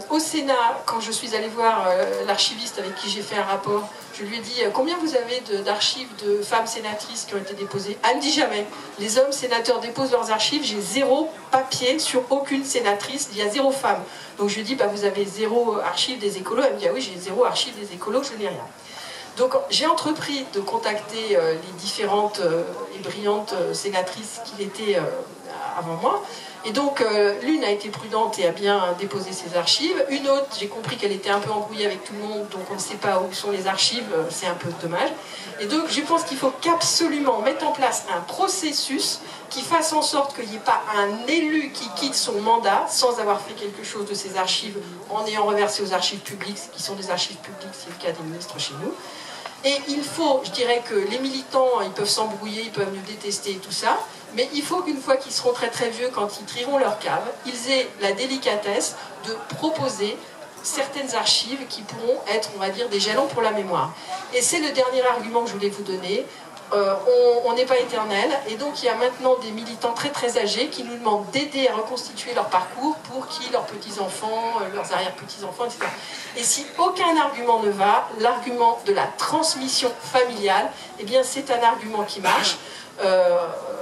Au Sénat, quand je suis allée voir l'archiviste avec qui j'ai fait un rapport, je lui ai dit combien vous avez d'archives de femmes sénatrices qui ont été déposées. Elle me dit jamais. Les hommes sénateurs déposent leurs archives, j'ai 0 papier sur aucune sénatrice, il y a 0 femme. Donc je lui ai dit bah, vous avez 0 archives des écolos. Elle me dit ah oui, j'ai 0 archives des écolos, je n'ai rien. Donc j'ai entrepris de contacter les différentes et brillantes sénatrices qu'il était avant moi. Et donc l'une a été prudente et a bien déposé ses archives. Une autre, j'ai compris qu'elle était un peu embrouillée avec tout le monde, donc on ne sait pas où sont les archives, c'est un peu dommage. Et donc je pense qu'il faut qu'absolument mettre en place un processus qui fasse en sorte qu'il n'y ait pas un élu qui quitte son mandat sans avoir fait quelque chose de ses archives en ayant reversé aux archives publiques, qui sont des archives publiques, c'est le cas des ministres chez nous. Et il faut, je dirais que les militants, ils peuvent s'embrouiller, ils peuvent nous détester et tout ça, mais il faut qu'une fois qu'ils seront très très vieux, quand ils trieront leur cave, ils aient la délicatesse de proposer certaines archives qui pourront être, on va dire, des jalons pour la mémoire. Et c'est le dernier argument que je voulais vous donner. On n'est pas éternel, et donc il y a maintenant des militants très très âgés qui nous demandent d'aider à reconstituer leur parcours pour qui leurs petits-enfants, leurs arrière-petits-enfants, etc. Et si aucun argument ne va, l'argument de la transmission familiale, eh bien c'est un argument qui marche.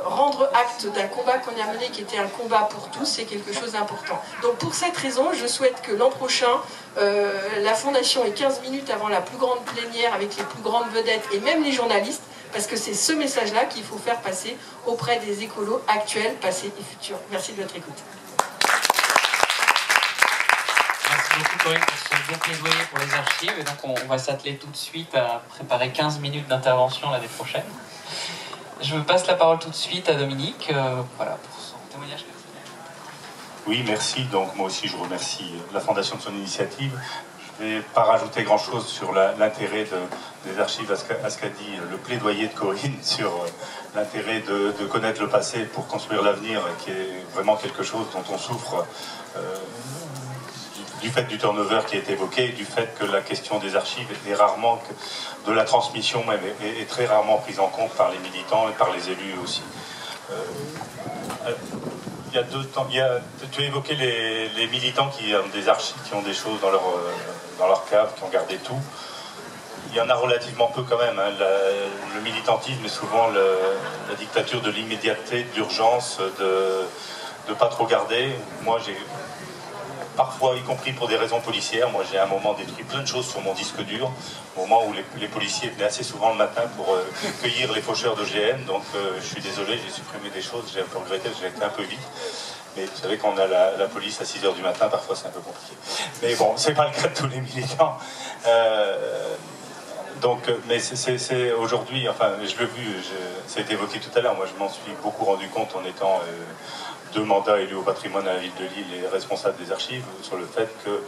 Rendre acte d'un combat qu'on a mené qui était un combat pour tous, c'est quelque chose d'important. Donc pour cette raison, je souhaite que l'an prochain, la Fondation ait 15 minutes avant la plus grande plénière avec les plus grandes vedettes et même les journalistes, parce que c'est ce message-là qu'il faut faire passer auprès des écolos actuels, passés et futurs. Merci de votre écoute. Merci beaucoup Corinne pour ce beau plaidoyer pour les archives. Et donc on va s'atteler tout de suite à préparer 15 minutes d'intervention l'année prochaine. Je passe la parole tout de suite à Dominique voilà, pour son témoignage personnel. Oui, merci. Donc moi aussi je remercie la Fondation de son initiative. Je ne vais pas rajouter grand-chose sur l'intérêt des archives, à ce qu'a dit le plaidoyer de Corinne sur l'intérêt de connaître le passé pour construire l'avenir, qui est vraiment quelque chose dont on souffre du fait du turnover qui est évoqué, du fait que la question des archives est rarement, de la transmission même, est très rarement prise en compte par les militants et par les élus aussi. Il y a 2 temps, tu as évoqué les militants qui ont des archives, qui ont des choses dans leur cave, qui ont gardé tout. Il y en a relativement peu quand même. Hein. Le militantisme est souvent la dictature de l'immédiateté, de l'urgence, de ne pas trop garder. Moi, j'ai parfois, y compris pour des raisons policières, moi j'ai à un moment détruit plein de choses sur mon disque dur, au moment où les policiers venaient assez souvent le matin pour cueillir les faucheurs d'OGM. Donc je suis désolé, j'ai supprimé des choses, j'ai un peu regretté, j'ai été un peu vite. Mais vous savez, quand on a la police à 6 h du matin, parfois c'est un peu compliqué. Mais bon, c'est pas le cas de tous les militants. Mais c'est aujourd'hui, enfin, je l'ai vu, ça a été évoqué tout à l'heure, moi je m'en suis beaucoup rendu compte en étant 2 mandats élus au patrimoine à la ville de Lille et responsable des archives, sur le fait que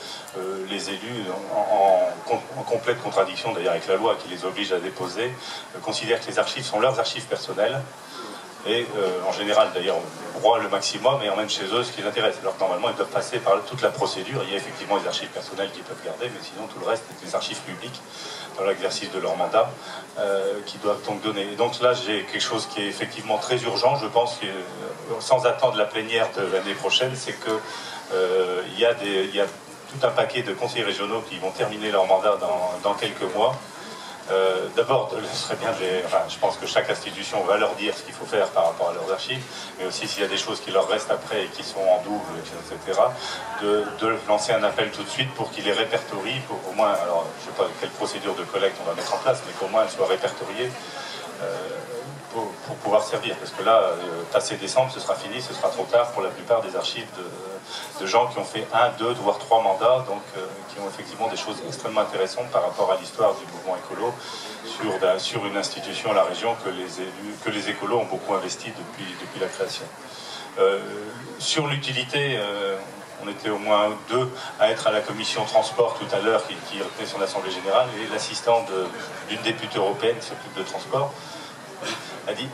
les élus, en complète contradiction d'ailleurs avec la loi qui les oblige à déposer, considèrent que les archives sont leurs archives personnelles, et en général d'ailleurs broient le maximum et emmènent chez eux ce qui les intéresse. Alors que normalement ils doivent passer par toute la procédure, il y a effectivement les archives personnelles qu'ils peuvent garder, mais sinon tout le reste est des archives publiques dans l'exercice de leur mandat, qui doivent donc donner. Et donc là j'ai quelque chose qui est effectivement très urgent, je pense que sans attendre la plénière de l'année prochaine, c'est que il y a tout un paquet de conseillers régionaux qui vont terminer leur mandat dans quelques mois. D'abord, ce serait bien, je pense que chaque institution va leur dire ce qu'il faut faire par rapport à leurs archives, mais aussi s'il y a des choses qui leur restent après et qui sont en double, etc., de lancer un appel tout de suite pour qu'ils les répertorient, pour au moins, alors je ne sais pas quelle procédure de collecte on va mettre en place, mais qu'au moins elles soient répertoriées pour pouvoir servir. Parce que là, passé décembre, ce sera fini, ce sera trop tard pour la plupart des archives de gens qui ont fait 1, 2, voire 3 mandats, donc qui ont effectivement des choses extrêmement intéressantes par rapport à l'histoire du mouvement écolo sur une institution à la région que les écolos ont beaucoup investi depuis la création. Sur l'utilité, on était au moins 2 à être à la commission transport tout à l'heure qui retenait son assemblée générale, et l'assistant d'une députée européenne qui s'occupe de transport a dit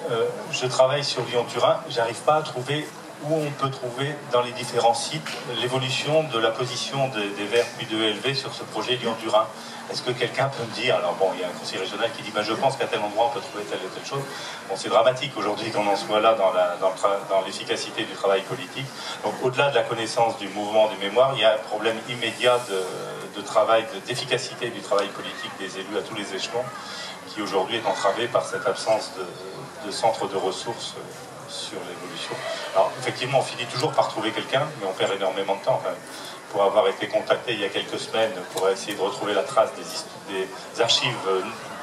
je travaille sur Lyon-Turin, j'arrive pas à trouver où on peut trouver dans les différents sites l'évolution de la position des Verts puis de ELV sur ce projet Lyon-Turin. Est-ce que quelqu'un peut me dire, alors bon, il y a un conseiller régional qui dit je pense qu'à tel endroit on peut trouver telle et telle chose. Bon, c'est dramatique aujourd'hui qu'on en soit là dans l'efficacité du travail politique. Donc au-delà de la connaissance du mouvement du mémoire, il y a un problème immédiat de travail, d'efficacité du travail politique des élus à tous les échelons, qui aujourd'hui est entravé par cette absence de centre de ressources sur l'évolution. Alors effectivement on finit toujours par trouver quelqu'un, mais on perd énormément de temps. Enfin, pour avoir été contacté il y a quelques semaines pour essayer de retrouver la trace des archives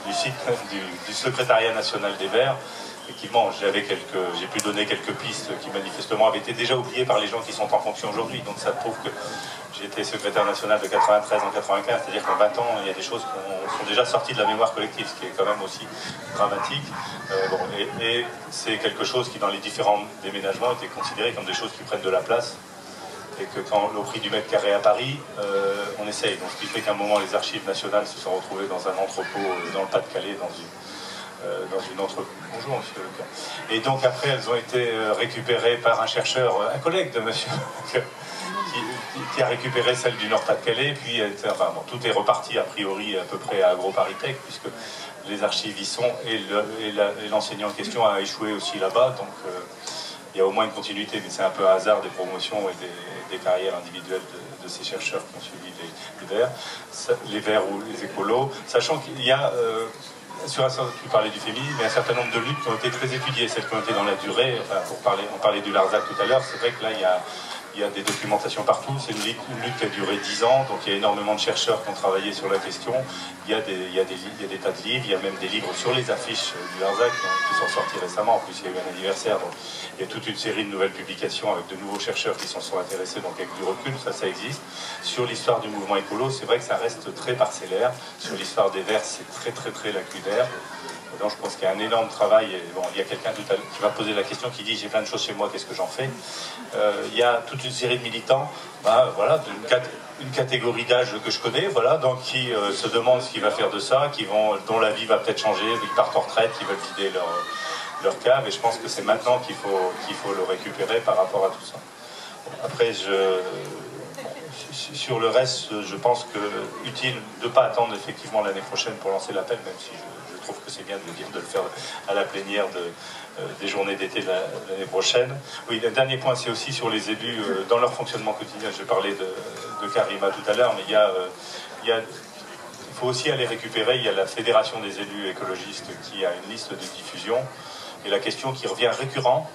du site du secrétariat national des Verts, effectivement j'ai pu donner quelques pistes qui manifestement avaient été déjà oubliées par les gens qui sont en fonction aujourd'hui. Donc ça prouve que j'ai été secrétaire national de 93 en 95, c'est-à-dire qu'en 20 ans, il y a des choses qui sont déjà sorties de la mémoire collective, ce qui est quand même aussi dramatique. Et c'est quelque chose qui, dans les différents déménagements, était considéré comme des choses qui prennent de la place. Et que quand, au prix du mètre carré à Paris, on essaye. Donc, ce qui fait qu'à un moment, les archives nationales se sont retrouvées dans un entrepôt dans le Pas-de-Calais, dans une entreprise. Bonjour, monsieur Lecoeur. Et donc, après, elles ont été récupérées par un chercheur, un collègue de monsieur qui a récupéré celle du Nord-Pas-de-Calais, puis enfin, bon, tout est reparti a priori à peu près à AgroParisTech, puisque les archives y sont, et l'enseignant en question a échoué aussi là-bas, donc il y a au moins une continuité, mais c'est un peu un hasard des promotions et des carrières individuelles de ces chercheurs qui ont suivi les Verts ou les écolos, sachant qu'il y a tu parlais du féminisme, mais un certain nombre de luttes qui ont été très étudiées, celles qui ont été dans la durée. Enfin, on parlait du Larzac tout à l'heure, c'est vrai que là il y a des documentations partout, c'est une lutte qui a duré 10 ans, donc il y a énormément de chercheurs qui ont travaillé sur la question, il y a des tas de livres, il y a même des livres sur les affiches du Larzac qui sont sortis récemment, en plus il y a eu un anniversaire, donc il y a toute une série de nouvelles publications avec de nouveaux chercheurs qui s'en sont intéressés, donc avec du recul, ça existe. Sur l'histoire du mouvement écolo, c'est vrai que ça reste très parcellaire, sur l'histoire des Verts, c'est très lacunaire. Donc je pense qu'il y a un énorme travail, et bon, il y a quelqu'un tout à l'heure qui m'a posé la question, qui dit j'ai plein de choses chez moi, qu'est-ce que j'en fais? Il y a toute une série de militants, voilà, une catégorie d'âge que je connais, voilà, donc qui se demandent ce qu'il va faire de ça, dont la vie va peut-être changer, qui partent en retraite, qui veulent vider leur cave, et je pense que c'est maintenant qu'il faut le récupérer par rapport à tout ça. Après, sur le reste, je pense que utile de ne pas attendre effectivement l'année prochaine pour lancer l'appel, même si je trouve que c'est bien de le faire à la plénière des journées d'été de l'année prochaine. Oui, le dernier point, c'est aussi sur les élus dans leur fonctionnement quotidien. Je parlais de Karima tout à l'heure, mais il faut aussi aller récupérer, il y a la Fédération des élus écologistes qui a une liste de diffusion. Et la question qui revient récurrente,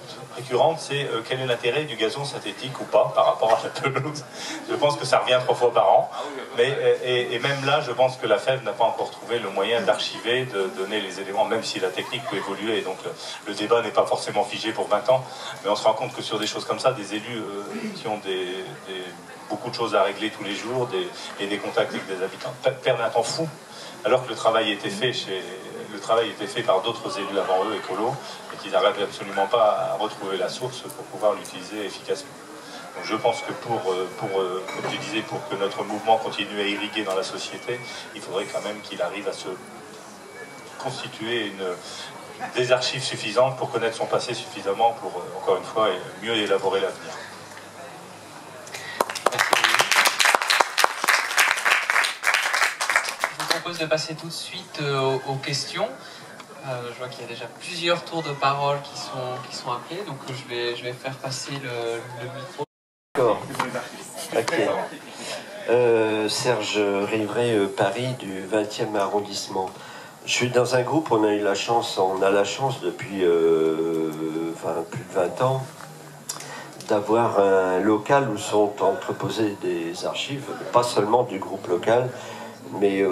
c'est quel est l'intérêt du gazon synthétique ou pas par rapport à la pelouse. Je pense que ça revient 3 fois par an. Et même là, je pense que la FEV n'a pas encore trouvé le moyen d'archiver, de donner les éléments, même si la technique peut évoluer. Et donc le débat n'est pas forcément figé pour 20 ans. Mais on se rend compte que sur des choses comme ça, des élus qui ont beaucoup de choses à régler tous les jours et des contacts avec des habitants perdent un temps fou, alors que le travail était fait par d'autres élus avant eux, écolos, et qu'ils n'arrivent absolument pas à retrouver la source pour pouvoir l'utiliser efficacement. Donc je pense que comme tu disais, pour que notre mouvement continue à irriguer dans la société, il faudrait quand même qu'il arrive à se constituer des archives suffisantes pour connaître son passé suffisamment pour, encore une fois, mieux élaborer l'avenir. De passer tout de suite aux questions. Je vois qu'il y a déjà plusieurs tours de parole qui sont appelés, donc je vais faire passer le micro. D'accord. Ok. Serge Rivray, Paris, du 20e arrondissement. Je suis dans un groupe, on a la chance depuis plus de 20 ans d'avoir un local où sont entreposées des archives, pas seulement du groupe local, mais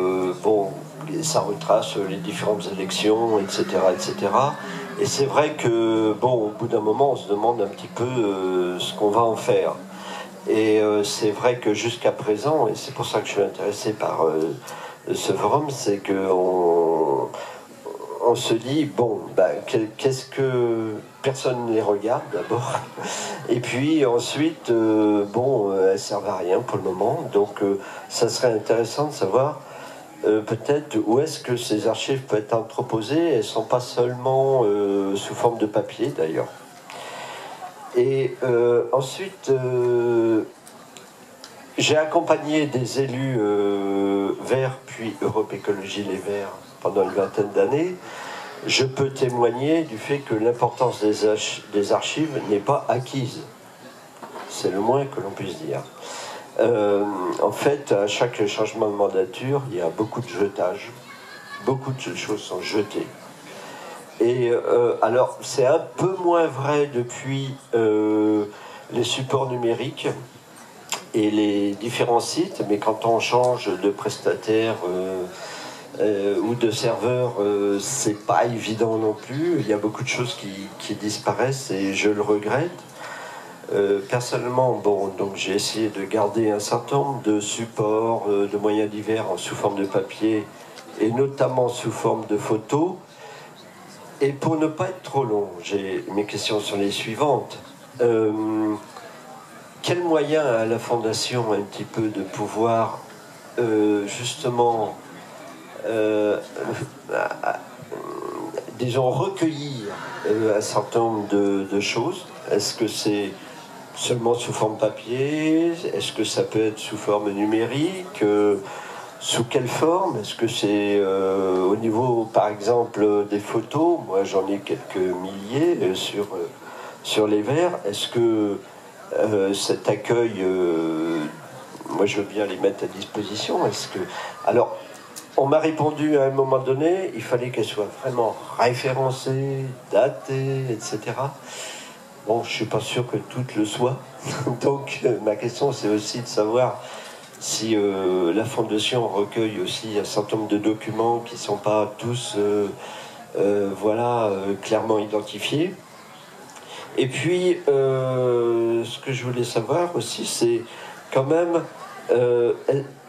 ça retrace les différentes élections, etc., etc. Et c'est vrai que, au bout d'un moment, on se demande un petit peu ce qu'on va en faire. Et c'est vrai que jusqu'à présent, et c'est pour ça que je suis intéressé par ce forum, c'est qu'on se dit, qu'est-ce que... Personne ne les regarde d'abord, et puis ensuite, elles servent à rien pour le moment, donc ça serait intéressant de savoir peut-être où est-ce que ces archives peuvent être entreposées. Elles ne sont pas seulement sous forme de papier d'ailleurs. Et ensuite, j'ai accompagné des élus Verts, puis Europe Écologie Les Verts pendant une vingtaine d'années. Je peux témoigner du fait que l'importance des archives n'est pas acquise. C'est le moins que l'on puisse dire. En fait, à chaque changement de mandature, il y a beaucoup de jetages. Beaucoup de choses sont jetées. Et alors, c'est un peu moins vrai depuis les supports numériques et les différents sites, mais quand on change de prestataire ou de serveur, c'est pas évident non plus. Il y a beaucoup de choses qui disparaissent et je le regrette. Personnellement, donc j'ai essayé de garder un certain nombre de supports, de moyens divers sous forme de papier et notamment sous forme de photos. Et pour ne pas être trop long, mes questions sont les suivantes. Quel moyen a la Fondation un petit peu de pouvoir justement disons recueillir un certain nombre de choses? Est-ce que c'est seulement sous forme papier? Est-ce que ça peut être sous forme numérique? Sous quelle forme? Est-ce que c'est au niveau, par exemple, des photos? Moi, j'en ai quelques milliers sur les Verts. Est-ce que cet accueil, moi, je veux bien les mettre à disposition. Alors, on m'a répondu à un moment donné, il fallait qu'elles soient vraiment référencées, datées, etc. Bon, je ne suis pas sûr que toutes le soient. Donc, ma question, c'est aussi de savoir si la Fondation recueille aussi un certain nombre de documents qui ne sont pas tous clairement identifiés. Et puis, ce que je voulais savoir aussi, c'est quand même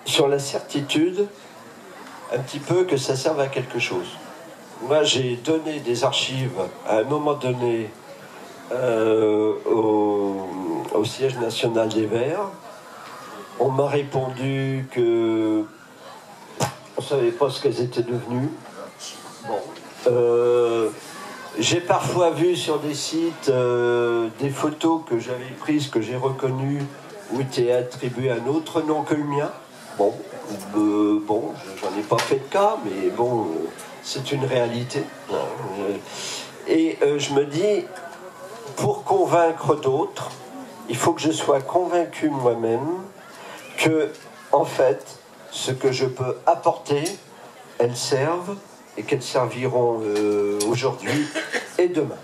sur la certitude, un petit peu que ça serve à quelque chose. Moi, j'ai donné des archives à un moment donné au siège national des Verts. On m'a répondu que on ne savait pas ce qu'elles étaient devenues. Bon. J'ai parfois vu sur des sites des photos que j'avais prises, que j'ai reconnues, où était attribué un autre nom que le mien. Bon, j'en ai pas fait de cas, mais bon, c'est une réalité. Et je me dis, pour convaincre d'autres, il faut que je sois convaincu moi-même que, en fait, ce que je peux apporter, elles servent et qu'elles serviront aujourd'hui et demain.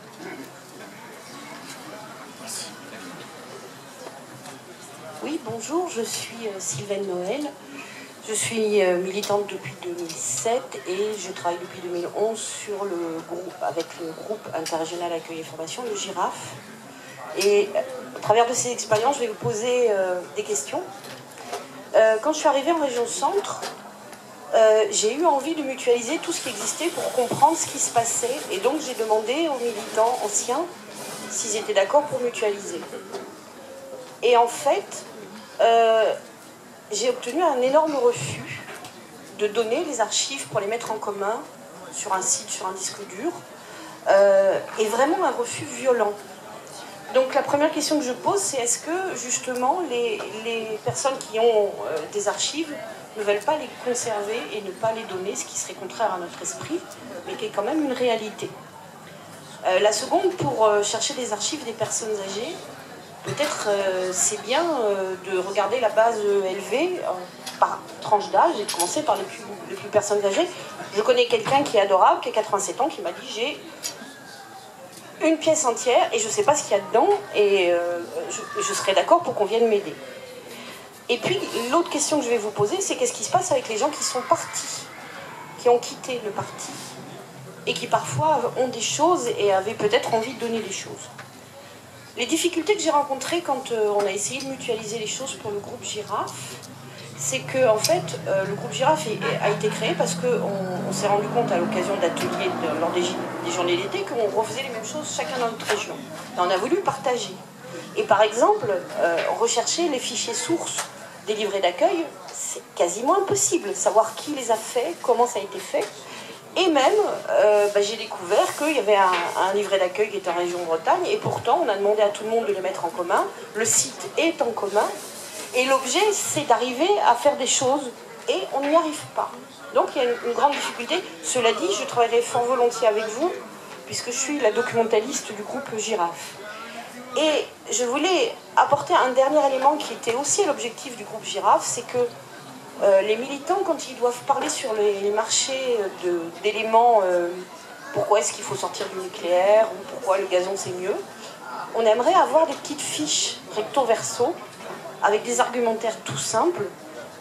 Oui, bonjour, je suis Sylvaine Noël. Je suis militante depuis 2007 et je travaille depuis 2011 sur le groupe, avec le groupe interrégional accueil et formation, le GIRAF. Et à travers de ces expériences, je vais vous poser des questions. Quand je suis arrivée en région centre, j'ai eu envie de mutualiser tout ce qui existait pour comprendre ce qui se passait. Et donc j'ai demandé aux militants anciens s'ils étaient d'accord pour mutualiser. Et en fait, j'ai obtenu un énorme refus de donner les archives pour les mettre en commun sur un site, sur un disque dur, et vraiment un refus violent. Donc la première question que je pose, c'est est-ce que justement les personnes qui ont des archives ne veulent pas les conserver et ne pas les donner, ce qui serait contraire à notre esprit, mais qui est quand même une réalité. La seconde, pour chercher des archives des personnes âgées, peut-être c'est bien de regarder la base élevée par tranche d'âge et de commencer par les plus personnes âgées. Je connais quelqu'un qui est adorable, qui a 87 ans, qui m'a dit j'ai une pièce entière et je ne sais pas ce qu'il y a dedans et je serais d'accord pour qu'on vienne m'aider. Et puis l'autre question que je vais vous poser, c'est qu'est-ce qui se passe avec les gens qui sont partis, qui ont quitté le parti et qui parfois ont des choses et avaient peut-être envie de donner des choses. Les difficultés que j'ai rencontrées quand on a essayé de mutualiser les choses pour le groupe GIRAF, c'est que en fait, le groupe GIRAF a été créé parce qu'on s'est rendu compte à l'occasion d'ateliers lors des journées d'été qu'on refaisait les mêmes choses chacun dans notre région. Et on a voulu partager. Et par exemple, rechercher les fichiers sources des livrets d'accueil, c'est quasiment impossible. Savoir qui les a faits, comment ça a été fait. Et même, j'ai découvert qu'il y avait un livret d'accueil qui était en région Bretagne, et pourtant, on a demandé à tout le monde de les mettre en commun. Le site est en commun, et l'objet, c'est d'arriver à faire des choses, et on n'y arrive pas. Donc, il y a une grande difficulté. Cela dit, je travaillerai fort volontiers avec vous, puisque je suis la documentaliste du groupe GIRAF. Et je voulais apporter un dernier élément qui était aussi l'objectif du groupe GIRAF, c'est que les militants, quand ils doivent parler sur les marchés d'éléments, pourquoi est-ce qu'il faut sortir du nucléaire, ou pourquoi le gazon c'est mieux, on aimerait avoir des petites fiches recto verso, avec des argumentaires tout simples,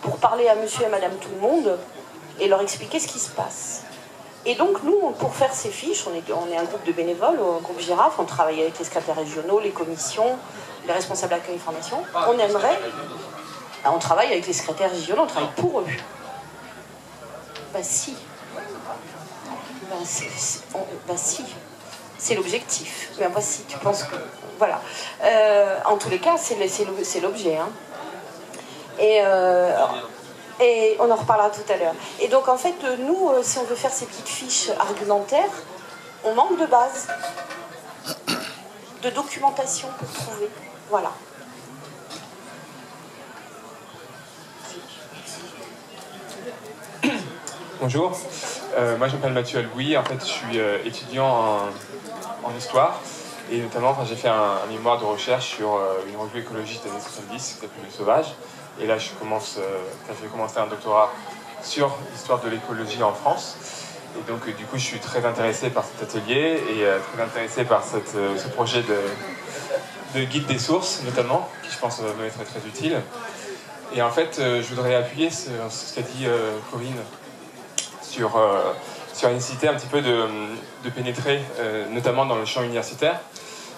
pour parler à monsieur et madame tout le monde, et leur expliquer ce qui se passe. Et donc nous, pour faire ces fiches, on est un groupe de bénévoles, un groupe GIRAF, on travaille avec les secrétaires régionaux, les commissions, les responsables d'accueil et formation, on aimerait... On travaille avec les secrétaires régionaux, on travaille pour eux. Si. Si. C'est l'objectif. Mais si, tu penses que... Voilà. En tous les cas, c'est l'objet. Hein. Et on en reparlera tout à l'heure. Et donc, en fait, nous, si on veut faire ces petites fiches argumentaires, on manque de base, de documentation pour trouver. Voilà. Bonjour, moi je m'appelle Mathieu Alboui, en fait je suis étudiant en histoire et notamment j'ai fait un mémoire de recherche sur une revue écologiste des années 70 qui s'appelle Le Sauvage, et là je vais commencer un doctorat sur l'histoire de l'écologie en France, et donc du coup je suis très intéressé par cet atelier et très intéressé par ce projet de guide des sources notamment, qui je pense me être très utile. Et en fait je voudrais appuyer ce qu'a dit Corinne sur la nécessité un petit peu de pénétrer, notamment dans le champ universitaire,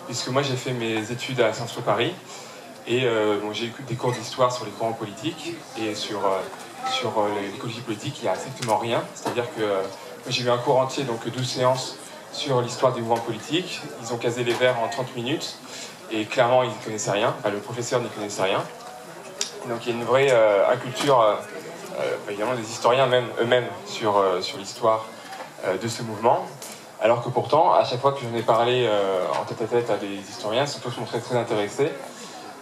puisque moi j'ai fait mes études à Sciences Po Paris, et j'ai eu des cours d'histoire sur les courants politiques, et sur l'écologie politique, il n'y a strictement rien, c'est-à-dire que j'ai eu un cours entier, donc 12 séances, sur l'histoire des mouvements politiques, ils ont casé les verres en 30 minutes, et clairement ils ne connaissaient rien, enfin, le professeur n'y connaissait rien, donc il y a une vraie inculture... évidemment des historiens eux-mêmes sur l'histoire de ce mouvement, alors que pourtant, à chaque fois que j'en ai parlé en tête-à-tête à des historiens, ils se sont tous montrés très intéressés,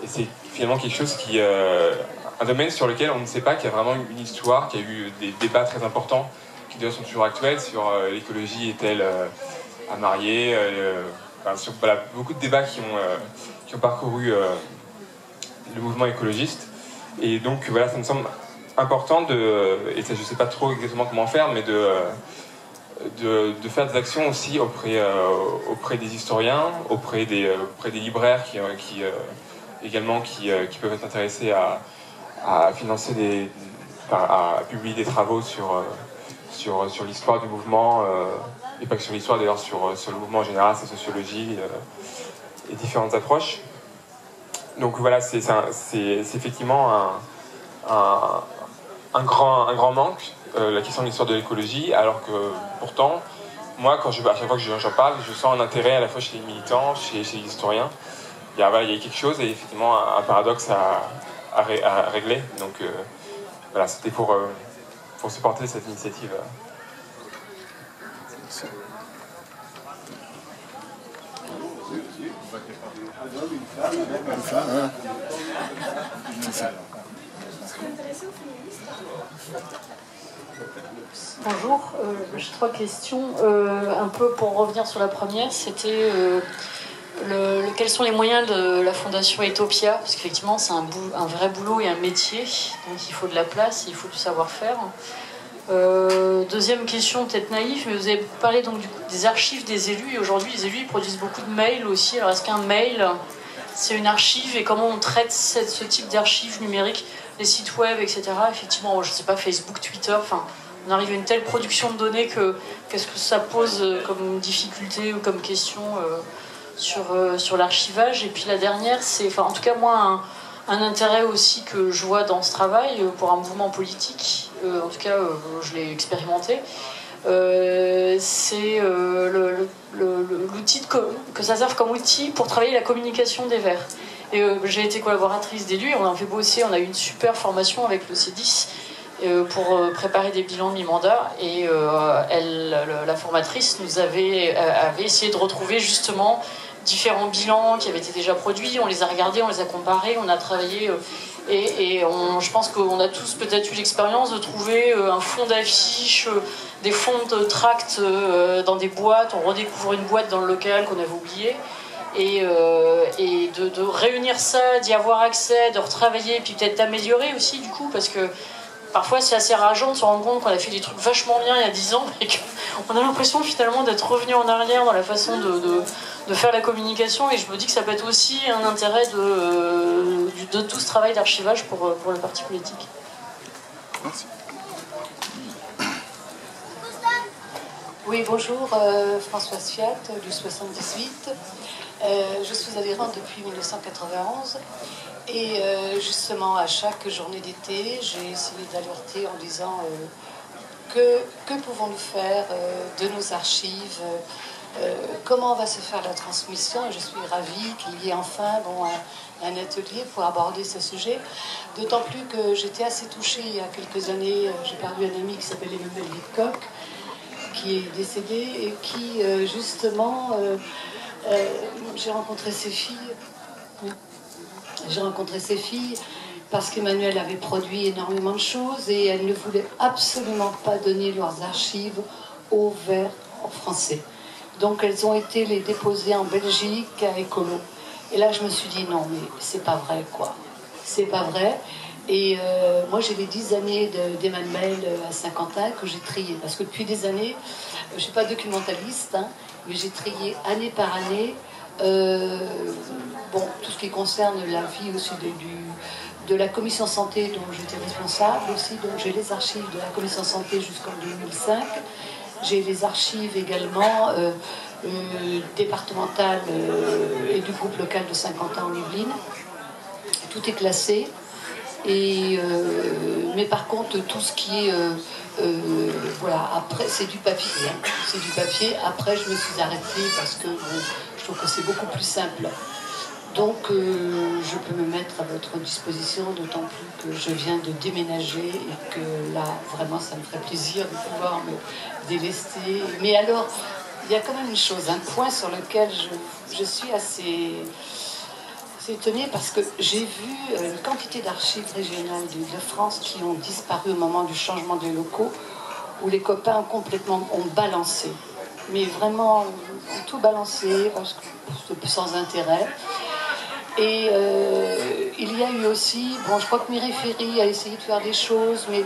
Et c'est finalement quelque chose qui... un domaine sur lequel on ne sait pas qu'il y a vraiment une histoire, qu'il y a eu des débats très importants qui d'ailleurs sont toujours actuels sur l'écologie est-elle à marier, sur voilà, beaucoup de débats qui ont parcouru le mouvement écologiste. Et donc voilà, ça me semble important et ça, je ne sais pas trop exactement comment faire, mais de faire des actions aussi auprès des historiens, auprès des libraires qui peuvent être intéressés à financer à publier des travaux sur l'histoire du mouvement, et pas que sur l'histoire d'ailleurs, sur le mouvement en général, sa sociologie et différentes approches. Donc voilà, c'est effectivement un grand manque, la question de l'histoire de l'écologie, alors que pourtant, moi, à chaque fois que j'en parle, je sens un intérêt à la fois chez les militants, chez les historiens. Il y a quelque chose et effectivement un paradoxe à régler. Donc voilà, c'était pour supporter cette initiative. Bonjour, j'ai 3 questions. Un peu pour revenir sur la première, c'était quels sont les moyens de la Fondation Etopia? Parce qu'effectivement, c'est un vrai boulot et un métier, donc il faut de la place, il faut du savoir-faire. Deuxième question, peut-être naïve, mais vous avez parlé donc des archives des élus, et aujourd'hui les élus ils produisent beaucoup de mails aussi. Alors est-ce qu'un mail, c'est une archive, et comment on traite ce type d'archives numériques, les sites web, etc. Effectivement, je ne sais pas, Facebook, Twitter, enfin, on arrive à une telle production de données qu'est-ce que ça pose comme difficulté ou comme question sur l'archivage. Et puis la dernière, c'est, en tout cas moi, un intérêt aussi que je vois dans ce travail pour un mouvement politique, en tout cas je l'ai expérimenté, c'est l'outil que ça serve comme outil pour travailler la communication des Verts. Et j'ai été collaboratrice d'élus, on a fait bosser, on a eu une super formation avec le C10 pour préparer des bilans mi-mandat, et la formatrice nous avait essayé de retrouver justement différents bilans qui avaient été déjà produits, on les a regardés, on les a comparés, on a travaillé je pense qu'on a tous peut-être eu l'expérience de trouver un fond d'affiches, des fonds de tracts dans des boîtes, on redécouvre une boîte dans le local qu'on avait oublié, et de réunir ça, d'y avoir accès, de retravailler, puis peut-être d'améliorer aussi du coup, parce que parfois c'est assez rageant de se rendre compte qu'on a fait des trucs vachement bien il y a 10 ans et qu'on a l'impression finalement d'être revenu en arrière dans la façon de faire la communication, et je me dis que ça peut être aussi un intérêt de tout ce travail d'archivage pour le parti politique. Merci. Oui, bonjour, Françoise Fiat du 78. Je suis adhérente depuis 1991 et justement à chaque journée d'été, j'ai essayé d'alerter en disant que pouvons-nous faire de nos archives, comment va se faire la transmission, et je suis ravie qu'il y ait enfin un atelier pour aborder ce sujet, d'autant plus que j'étais assez touchée il y a quelques années, j'ai perdu un ami qui s'appelle Emmanuel Vidcock, qui est décédé et qui justement j'ai rencontré ses filles parce qu'Emmanuel avait produit énormément de choses et elle ne voulait absolument pas donner leurs archives aux Verts en français, donc elles ont été les déposer en Belgique à Écolo, et là je me suis dit non mais c'est pas vrai quoi, c'est pas vrai. Et moi, j'ai les 10 années d'Emmanuel à Saint-Quentin que j'ai trié. Parce que depuis des années, je ne suis pas documentaliste, hein, mais j'ai trié année par année tout ce qui concerne la vie aussi de la commission santé dont j'étais responsable aussi. Donc j'ai les archives de la commission santé jusqu'en 2005. J'ai les archives également départementales et du groupe local de Saint-Quentin en Yvelines. Tout est classé. Mais par contre, tout ce qui est après, c'est du papier. Hein. C'est du papier. Après, je me suis arrêtée parce que je trouve que c'est beaucoup plus simple. Donc, je peux me mettre à votre disposition, d'autant plus que je viens de déménager et que là, vraiment, ça me ferait plaisir de pouvoir me délester. Mais alors, il y a quand même une chose, un point sur lequel je suis assez assez étonnée parce que j'ai vu une quantité d'archives régionales d'Île-de-France qui ont disparu au moment du changement des locaux, où les copains complètement ont balancé. Mais vraiment, ont tout balancé, parce que sans intérêt. Et il y a eu aussi, bon, je crois que Mireille Ferry a essayé de faire des choses, mais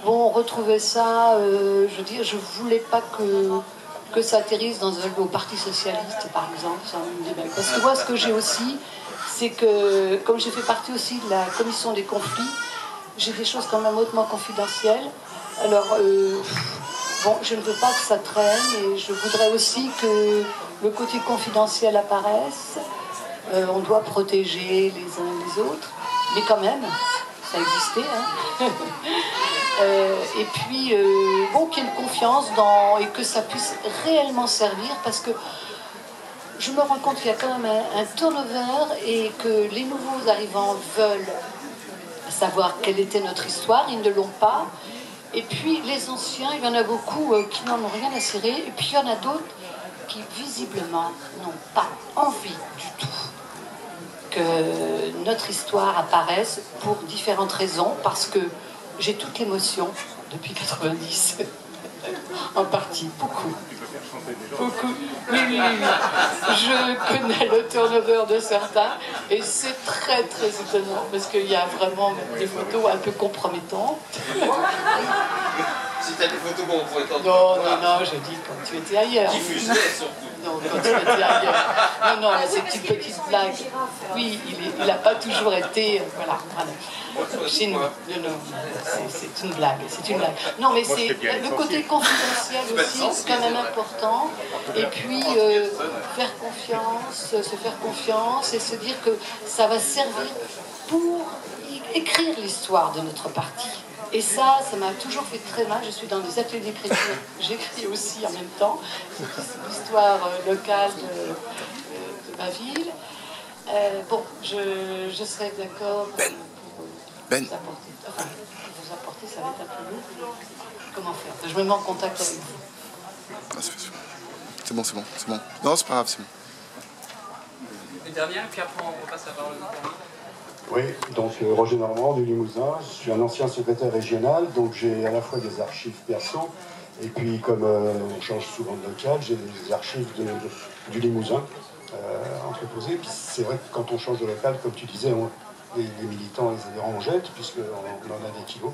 bon, on retrouvait ça, je veux dire, je voulais pas que ça atterrisse au Parti Socialiste, par exemple, c'est un débat. Parce que moi, ce que j'ai aussi, c'est que, comme j'ai fait partie aussi de la commission des conflits, j'ai des choses quand même hautement confidentielles. Alors, bon, je ne veux pas que ça traîne, et je voudrais aussi que le côté confidentiel apparaisse. On doit protéger les uns les autres, mais quand même, ça existait, hein. Et puis, bon, qu'il y ait une confiance et que ça puisse réellement servir, parce que je me rends compte qu'il y a quand même un turnover et que les nouveaux arrivants veulent savoir quelle était notre histoire, ils ne l'ont pas. Et puis, les anciens, il y en a beaucoup qui n'en ont rien à cirer, et puis il y en a d'autres qui, visiblement, n'ont pas envie du tout que notre histoire apparaisse pour différentes raisons, parce que j'ai toute l'émotion depuis 90, en partie, beaucoup. Beaucoup. Oui, oui, oui. Je connais le turnover de certains, et c'est très, très étonnant, parce qu'il y a vraiment des photos un peu compromettantes. Si t'as des photos compromettantes. Non, non, non, je dis quand tu étais ailleurs. Diffusées surtout. Non, quand tu étais ailleurs. Non, non, c'est une petite blague. Oui, il n'a pas toujours été. Voilà. C'est une blague. C'est une blague. Non, mais c'est le côté confidentiel aussi, c'est quand même important. Et puis, faire confiance, se faire confiance et se dire que ça va servir pour écrire l'histoire de notre parti. Et ça m'a toujours fait très mal. Je suis dans des ateliers d'écriture. J'écris aussi en même temps. C'est l'histoire locale de ma ville. Bon, je serais d'accord pour vous apporter. Enfin, vous apporter, ça va être un peu lourd. Comment faire? Je me mets en contact avec vous. C'est bon, c'est bon, c'est bon. Non, c'est pas grave, c'est bon. Une dernière, puis après on passe à la parole. Oui, donc Roger Normand du Limousin, je suis un ancien secrétaire régional, donc j'ai à la fois des archives perso, et puis comme on change souvent de local, j'ai des archives du Limousin entreposées. Puis c'est vrai que quand on change de local, comme tu disais, les militants, les adhérents, on jette, puisqu'on en a des kilos.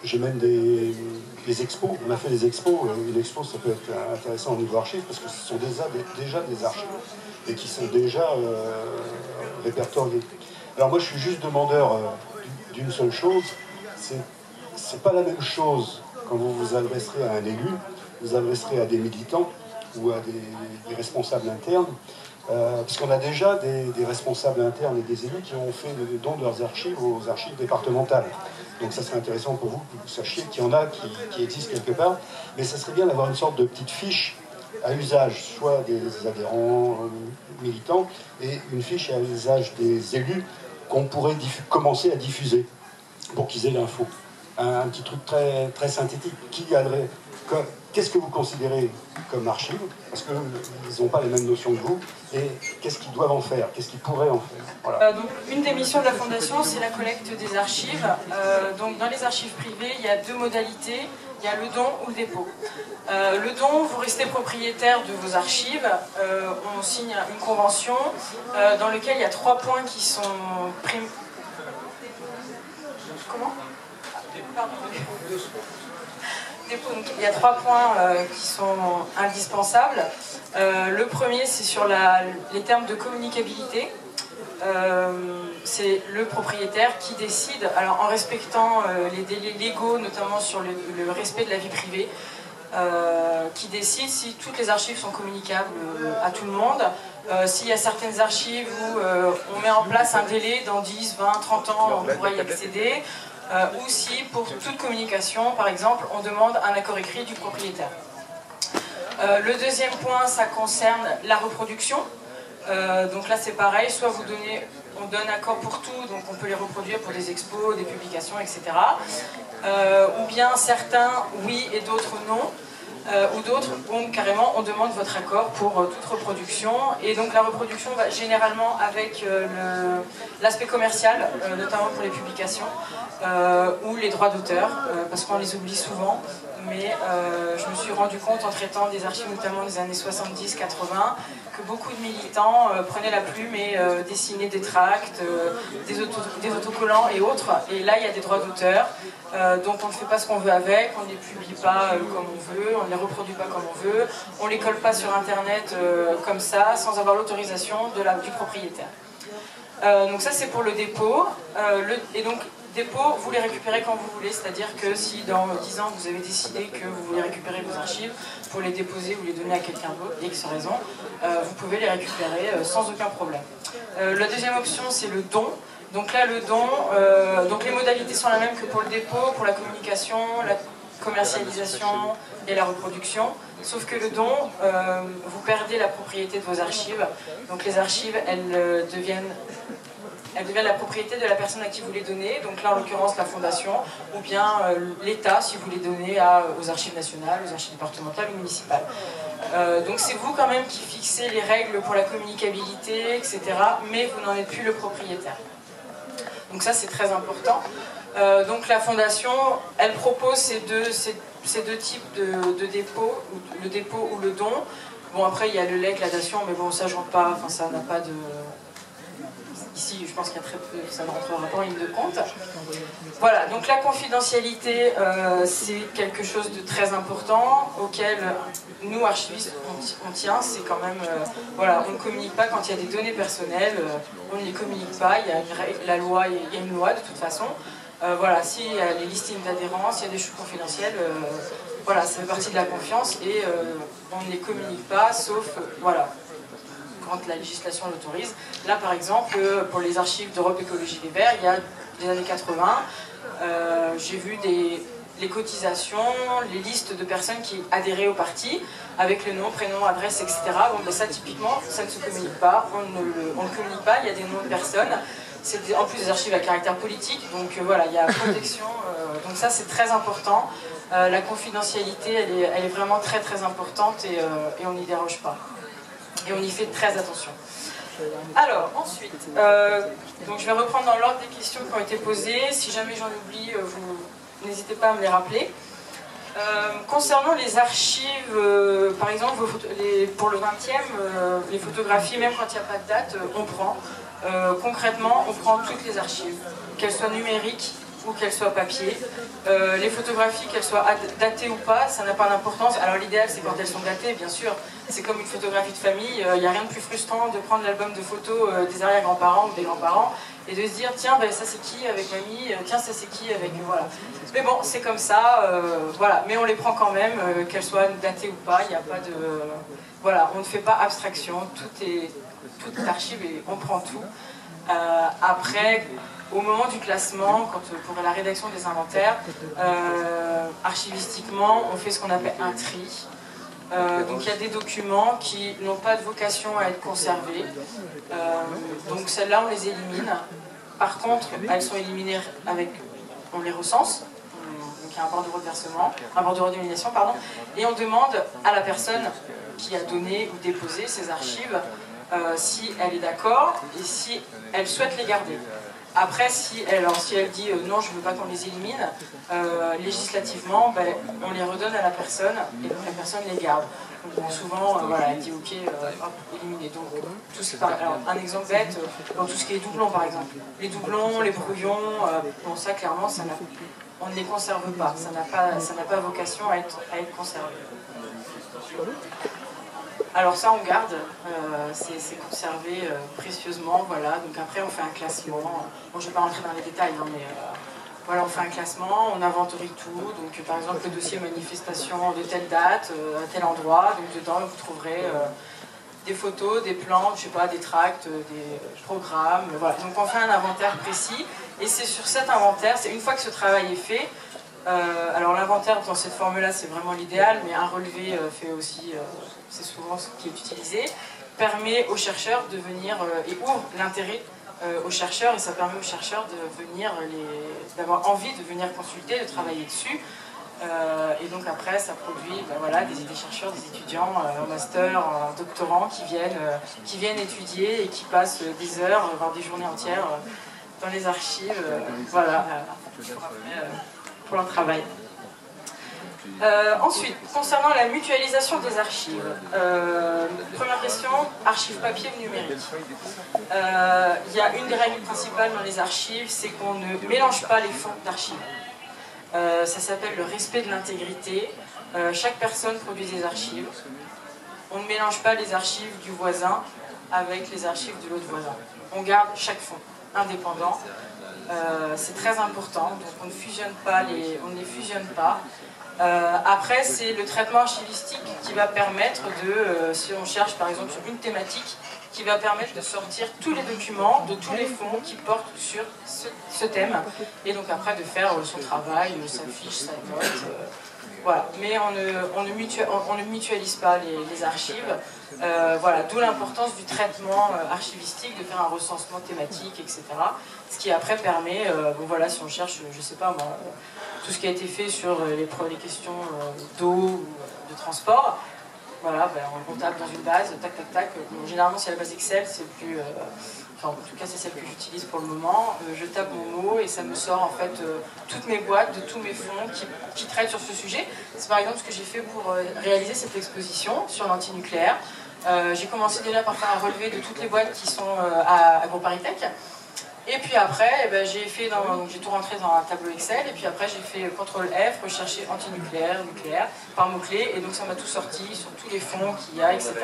J'ai même des expos, on a fait des expos. Une expo, ça peut être intéressant au niveau archives, parce que ce sont déjà des archives, et qui sont déjà répertoriées. Alors moi je suis juste demandeur d'une seule chose, c'est pas la même chose quand vous vous adresserez à un élu, vous adresserez à des militants ou à des responsables internes, parce qu'on a déjà des responsables internes et des élus qui ont fait le don de leurs archives aux archives départementales. Donc ça serait intéressant pour vous que vous sachiez qu'il y en a qui existent quelque part, mais ça serait bien d'avoir une sorte de petite fiche à usage, soit des adhérents militants, et une fiche à usage des élus qu'on pourrait commencer à diffuser pour qu'ils aient l'info. Un petit truc très, très synthétique. Qu'est-ce que vous considérez comme archive? Parce qu'ils n'ont pas les mêmes notions que vous. Et qu'est-ce qu'ils doivent en faire? Qu'est-ce qu'ils pourraient en faire? Voilà. Donc, une des missions de la Fondation, c'est la collecte des archives. Donc, dans les archives privées, il y a deux modalités. Il y a le don ou le dépôt. Le don, vous restez propriétaire de vos archives. On signe une convention dans laquelle il y a 3 points qui sont... Comment? Pardon. Donc, il y a 3 points qui sont indispensables. Le premier, c'est sur les termes de communicabilité. C'est le propriétaire qui décide, alors en respectant les délais légaux, notamment sur le respect de la vie privée, qui décide si toutes les archives sont communicables à tout le monde. S'il y a certaines archives où on met en place un délai, dans 10, 20, 30 ans, on pourra y accéder, ou si pour toute communication, par exemple, on demande un accord écrit du propriétaire. Le deuxième point, ça concerne la reproduction. Donc là c'est pareil, soit on donne accord pour tout, donc on peut les reproduire pour des expos, des publications, etc. Ou bien certains oui et d'autres non. ou d'autres où carrément on demande votre accord pour toute reproduction. Et donc la reproduction va généralement avec l'aspect commercial, notamment pour les publications, ou les droits d'auteur, parce qu'on les oublie souvent. Mais je me suis rendu compte en traitant des archives notamment des années 70-80 que beaucoup de militants prenaient la plume et dessinaient des tracts, des autocollants et autres. Et là, il y a des droits d'auteur, donc on ne fait pas ce qu'on veut avec, on ne les publie pas comme on veut, on ne les reproduit pas comme on veut, on ne les colle pas sur Internet comme ça, sans avoir l'autorisation du propriétaire. Donc ça, c'est pour le dépôt. Et donc, dépôt, vous les récupérez quand vous voulez, c'est-à-dire que si dans 10 ans vous avez décidé que vous voulez récupérer vos archives pour les déposer ou les donner à quelqu'un d'autre, X raison, vous pouvez les récupérer sans aucun problème. La deuxième option, c'est le don. Donc là, le don, donc les modalités sont les mêmes que pour le dépôt, pour la communication, la commercialisation et la reproduction, sauf que le don, vous perdez la propriété de vos archives. Donc les archives, elles deviennent la propriété de la personne à qui vous les donnez, donc là en l'occurrence la fondation, ou bien l'État si vous les donnez aux archives nationales, aux archives départementales ou municipales. Donc c'est vous quand même qui fixez les règles pour la communicabilité, etc., mais vous n'en êtes plus le propriétaire. Donc ça c'est très important. Donc la fondation, elle propose ces deux types de dépôt, le dépôt ou le don. Bon après il y a le legs, la dation, mais bon ça je rentre pas, enfin ça n'a pas de... Ici, je pense qu'il y a très peu, ça ne rentrera pas en ligne de compte. Voilà, donc la confidentialité, c'est quelque chose de très important, auquel nous, archivistes, on tient. C'est quand même, voilà, on ne communique pas quand il y a des données personnelles, on ne les communique pas, il y a la loi, il y a une loi de toute façon. Voilà, s'il y a les listings d'adhérence, il y a des choses confidentielles, voilà, ça fait partie de la confiance et on ne les communique pas, sauf, voilà, quand la législation l'autorise. Là, par exemple, pour les archives d'Europe Écologie Les Verts, il y a des années 80, j'ai vu les cotisations, les listes de personnes qui adhéraient au parti, avec le nom, prénom, adresse, etc. Bon, ben ça, typiquement, ça ne se communique pas, on ne communique pas, il y a des noms de personnes. C'est en plus des archives à caractère politique, donc voilà, il y a protection. Donc ça, c'est très important. La confidentialité, elle est vraiment très très importante et on n'y déroge pas. Et on y fait très attention. Alors, ensuite, donc je vais reprendre dans l'ordre des questions qui ont été posées. Si jamais j'en oublie, vous n'hésitez pas à me les rappeler. Concernant les archives, par exemple, pour le 20e, les photographies, même quand il n'y a pas de date, on prend. Concrètement, on prend toutes les archives, qu'elles soient numériques ou qu'elles soient papier. Les photographies, qu'elles soient datées ou pas, ça n'a pas d'importance. Alors l'idéal, c'est quand elles sont datées, bien sûr. C'est comme une photographie de famille. Il n'y a rien de plus frustrant de prendre l'album de photos des arrière-grands-parents ou des grands-parents et de se dire, tiens, ben, ça c'est qui avec mamie, tiens, ça c'est qui avec... Voilà. Mais bon, c'est comme ça, voilà. Mais on les prend quand même, qu'elles soient datées ou pas, il n'y a pas de... Voilà, on ne fait pas abstraction, toute l'archive et on prend tout. Après, au moment du classement, pour la rédaction des inventaires, archivistiquement, on fait ce qu'on appelle un tri. Donc il y a des documents qui n'ont pas de vocation à être conservés. Donc celles-là, on les élimine. Par contre, elles sont éliminées on les recense. Donc il y a un bordereau de versement, un bordereau d'élimination, pardon. Et on demande à la personne qui a donné ou déposé ces archives si elle est d'accord et si elle souhaite les garder. Après, si elle dit non, je ne veux pas qu'on les élimine, législativement, ben, on les redonne à la personne et donc la personne les garde. Donc, bon, souvent, voilà, elle dit ok, hop, éliminer. Donc, alors, un exemple bête, dans tout ce qui est doublons par exemple. Les doublons, les brouillons, bon, ça clairement, on ne les conserve pas. Ça n'a pas vocation à être conservé. Alors ça on garde, c'est conservé précieusement, voilà. Donc après on fait un classement, bon je ne vais pas rentrer dans les détails, hein, mais voilà, on fait un classement, on inventorie tout, donc par exemple le dossier manifestation de telle date, à tel endroit, donc dedans vous trouverez des photos, des plans, je sais pas, des tracts, des programmes, voilà. Donc on fait un inventaire précis, et c'est sur cet inventaire, c'est une fois que ce travail est fait, alors l'inventaire dans cette forme-là c'est vraiment l'idéal, mais un relevé fait aussi, c'est souvent ce qui est utilisé, permet aux chercheurs de venir et ouvre l'intérêt aux chercheurs, et ça permet aux chercheurs de venir d'avoir envie de venir consulter, de travailler dessus. Et donc après, ça produit voilà, des chercheurs, des étudiants en master, en doctorants qui viennent étudier et qui passent des heures, voire des journées entières dans les archives voilà, pour leur travail. Ensuite, concernant la mutualisation des archives, première question, archives papier ou numérique. Il y a une des règles principales dans les archives, c'est qu'on ne mélange pas les fonds d'archives. Ça s'appelle le respect de l'intégrité. Chaque personne produit des archives. On ne mélange pas les archives du voisin avec les archives de l'autre voisin. On garde chaque fonds indépendant. C'est très important, donc on ne fusionne pas on ne les fusionne pas. Après, c'est le traitement archivistique qui va permettre de, si on cherche par exemple sur une thématique, qui va permettre de sortir tous les documents de tous les fonds qui portent sur ce thème, et donc après de faire son travail, sa fiche, sa note, voilà. Mais on ne mutualise pas les archives, voilà. D'où l'importance du traitement archivistique, de faire un recensement thématique, etc. Ce qui après permet, bon voilà, si on cherche, je sais pas moi, tout ce qui a été fait sur les questions d'eau ou de transport, voilà, ben on tape dans une base, tac tac tac. Bon, généralement c'est la base Excel, c'est plus, enfin en tout cas c'est celle que j'utilise pour le moment. Je tape mon mot et ça me sort en fait toutes mes boîtes de tous mes fonds qui traitent sur ce sujet. C'est par exemple ce que j'ai fait pour réaliser cette exposition sur l'antinucléaire. J'ai commencé déjà par faire un relevé de toutes les boîtes qui sont à AgroParisTech. Et puis après, eh ben, j'ai tout rentré dans un tableau Excel, et puis après j'ai fait CTRL F, rechercher antinucléaire, nucléaire, par mots-clés, et donc ça m'a tout sorti sur tous les fonds qu'il y a, etc.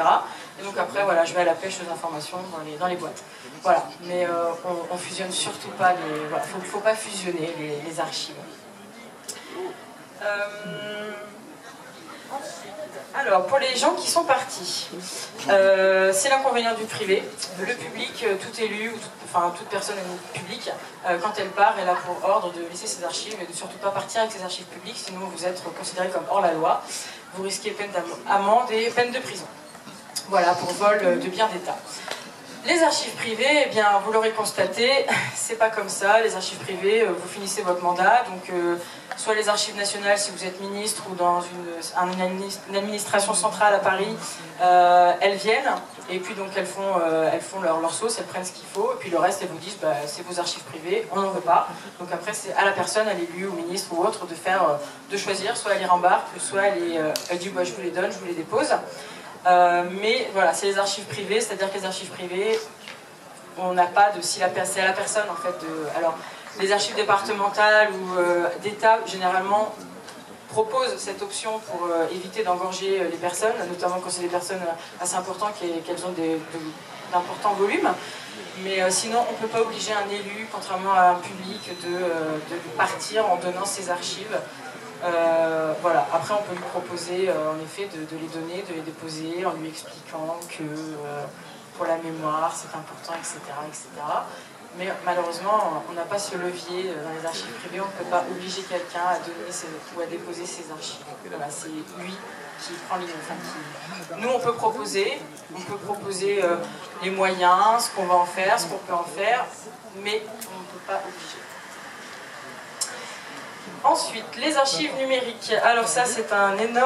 Et donc après, voilà, je vais à la pêche aux informations dans les boîtes. Voilà, mais on fusionne surtout pas, voilà, faut pas fusionner les archives. Alors, pour les gens qui sont partis, c'est l'inconvénient du privé. Le public, tout élu, enfin toute personne publique, quand elle part, elle a pour ordre de laisser ses archives et de surtout pas partir avec ses archives publiques, sinon vous êtes considéré comme hors la loi. Vous risquez peine d'amende et peine de prison. Voilà, pour vol de biens d'État. Les archives privées, eh bien, vous l'aurez constaté, c'est pas comme ça. Les archives privées, vous finissez votre mandat, donc soit les archives nationales si vous êtes ministre ou dans une administration centrale à Paris, elles viennent et puis donc elles font leur sauce, elles prennent ce qu'il faut, et puis le reste elles vous disent bah, c'est vos archives privées, on n'en veut pas. Donc après c'est à la personne, à l'élu, au ministre ou autre de choisir, soit elle les rembarque, soit elle dit bah, je vous les donne, je vous les dépose. Mais voilà, c'est les archives privées, c'est-à-dire que les archives privées, on n'a pas de... c'est à la personne en fait de... Alors, les archives départementales ou d'État, généralement, proposent cette option pour éviter d'engorger les personnes, notamment quand c'est des personnes assez importantes qu'elles ont d'importants volumes. Mais sinon, on ne peut pas obliger un élu, contrairement à un public, de partir en donnant ses archives. Voilà. Après on peut lui proposer en effet de les donner, de les déposer en lui expliquant que pour la mémoire c'est important, etc., etc. Mais malheureusement on n'a pas ce levier dans les archives privées, on ne peut pas obliger quelqu'un à donner ou à déposer ses archives. Voilà, c'est lui qui prend les... Nous on peut proposer les moyens, ce qu'on va en faire, ce qu'on peut en faire, mais on ne peut pas obliger. Ensuite, les archives numériques. Alors ça, c'est une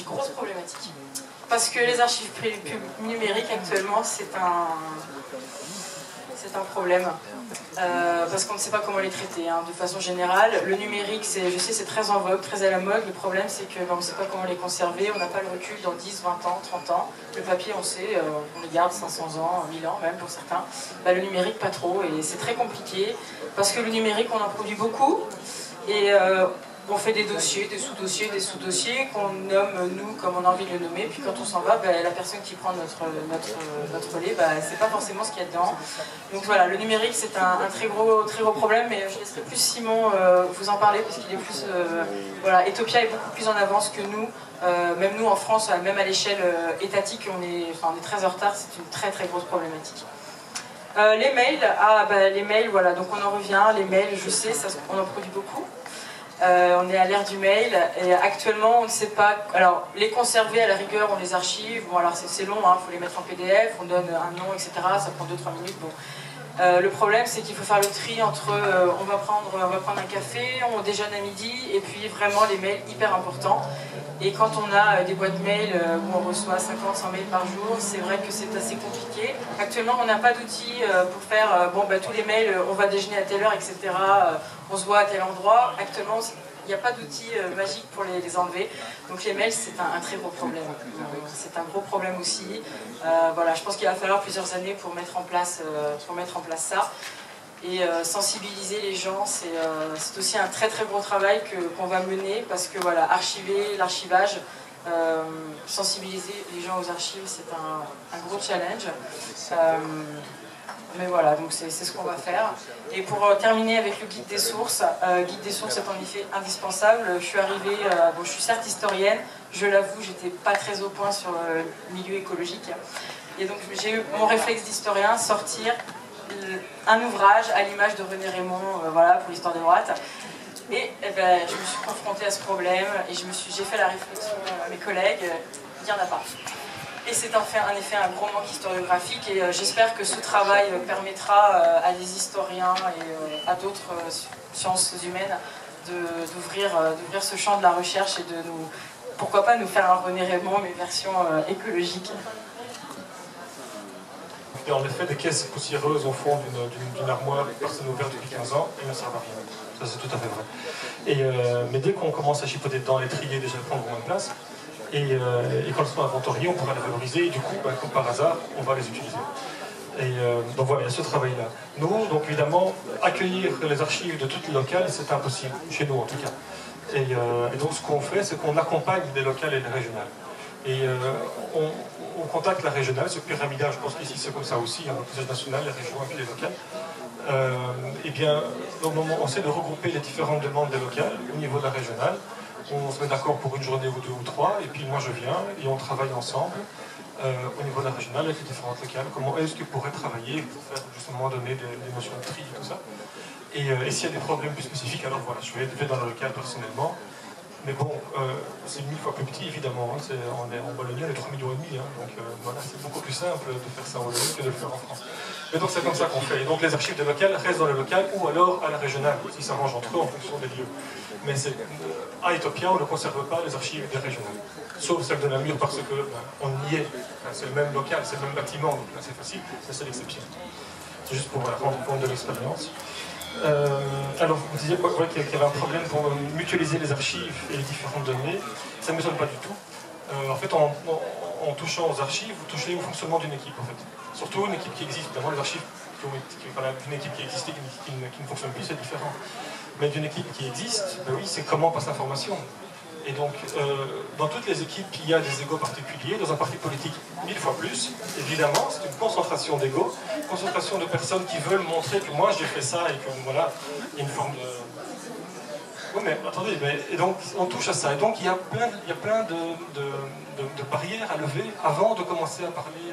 grosse problématique. Parce que les archives numériques, actuellement, c'est un problème. Parce qu'on ne sait pas comment les traiter, hein. De façon générale, le numérique, je sais, c'est très en vogue, très à la mode. Le problème, c'est qu'on ne sait pas comment les conserver. On n'a pas le recul dans 10, 20 ans, 30 ans. Le papier, on sait, on les garde 500 ans, 1000 ans même pour certains. Bah, le numérique, pas trop. Et c'est très compliqué. Parce que le numérique, on en produit beaucoup. Et on fait des dossiers, des sous-dossiers qu'on nomme, nous, comme on a envie de le nommer. Puis quand on s'en va, bah, la personne qui prend notre relais, bah, c'est pas forcément ce qu'il y a dedans. Donc voilà, le numérique, c'est un très gros problème. Mais je laisserai plus Simon vous en parler, parce qu'il est plus... voilà, Etopia est beaucoup plus en avance que nous. Même nous, en France, même à l'échelle étatique, on est très en retard. C'est une très très grosse problématique. Les mails, les mails, voilà, donc on en revient. Les mails, je sais, on en produit beaucoup. On est à l'ère du mail et actuellement on ne sait pas. Alors les conserver à la rigueur, on les archive. Bon alors c'est long, il faut les mettre en PDF, on donne un nom, etc. Ça prend 2-3 minutes. Bon. Le problème c'est qu'il faut faire le tri entre on va prendre un café, on déjeune à midi et puis vraiment les mails hyper importants. Et quand on a des boîtes mail où on reçoit 50-100 mails par jour, c'est vrai que c'est assez compliqué. Actuellement on n'a pas d'outils pour faire tous les mails, on va déjeuner à telle heure, etc. On se voit à tel endroit. Actuellement il n'y a pas d'outils magiques pour les enlever. Donc les mails c'est un très gros problème. C'est un gros problème aussi. Voilà, je pense qu'il va falloir plusieurs années pour mettre en place ça. Et sensibiliser les gens, c'est aussi un très très gros travail qu'on va mener parce que voilà, archiver, l'archivage, sensibiliser les gens aux archives, c'est un gros challenge. Mais voilà, donc c'est ce qu'on va faire. Et pour terminer avec le guide des sources est en effet indispensable. Je suis arrivée, je suis certes historienne, je l'avoue, j'étais pas très au point sur le milieu écologique. Et donc j'ai eu mon réflexe d'historien, sortir un ouvrage à l'image de René Raymond, pour l'histoire de droite. Et je me suis confrontée à ce problème et j'ai fait la réflexion à mes collègues, il n'y en a pas. Et c'est en effet un gros manque historiographique et j'espère que ce travail permettra à des historiens et à d'autres sciences humaines d'ouvrir ce champ de la recherche et de pourquoi pas nous faire un René Raymond mais version écologique. Et en effet, des caisses poussiéreuses au fond d'une armoire, personne ouverte depuis 15 ans, elles ne servent à rien. Ça, c'est tout à fait vrai. Mais dès qu'on commence à chipoter dedans, les trier, déjà prendre moins de place, et quand elles sont inventoriées, on pourra les valoriser, et du coup, comme par hasard, on va les utiliser. Donc voilà, il y a ce travail-là. Nous, donc évidemment, accueillir les archives de toutes les locales, c'est impossible, chez nous en tout cas. Et donc ce qu'on fait, c'est qu'on accompagne les locales et les régionales. Et on contacte la régionale, c'est pyramidal, je pense qu'ici c'est comme ça aussi, l'usage national, les régions et puis les locales. Et bien, on essaie de regrouper les différentes demandes des locales au niveau de la régionale. On se met d'accord pour une journée ou 2 ou 3, et puis moi je viens et on travaille ensemble au niveau de la régionale avec les différentes locales. Comment est-ce qu'ils pourraient travailler pour faire justement donner des notions de tri et tout ça. Et s'il y a des problèmes plus spécifiques, alors voilà, je vais dans le local personnellement. Mais bon, c'est 1000 fois plus petit évidemment, on est en Wallonie, on est 3,5 millions, donc voilà, c'est beaucoup plus simple de faire ça en Wallonie que de le faire en France. Mais donc c'est comme ça qu'on fait, et donc les archives des locales restent dans le local ou alors à la régionale, s'ils s'arrangent entre eux en fonction des lieux. Mais à Ethiopia, on ne conserve pas les archives des régionales, sauf celles de Namur parce qu'on y est, c'est le même local, c'est le même bâtiment, donc là c'est facile, mais c'est l'exception. C'est juste pour rendre compte de l'expérience. Alors, vous disiez qu'il y avait un problème pour mutualiser les archives et les différentes données. Ça ne m'étonne pas du tout. En fait, en touchant aux archives, vous touchez au fonctionnement d'une équipe, en fait. Surtout une équipe qui existe. Évidemment, les archives, d'une équipe qui existait, qui ne fonctionne plus, c'est différent. Mais d'une équipe qui existe, ben oui, c'est comment on passe l'information. Et donc, dans toutes les équipes, il y a des égos particuliers. Dans un parti politique, 1000 fois plus. Évidemment, c'est une concentration d'égos, concentration de personnes qui veulent montrer que moi j'ai fait ça et que voilà, il y a une forme de... Oui, mais attendez, et donc on touche à ça. Et donc il y a plein de barrières à lever avant de commencer à parler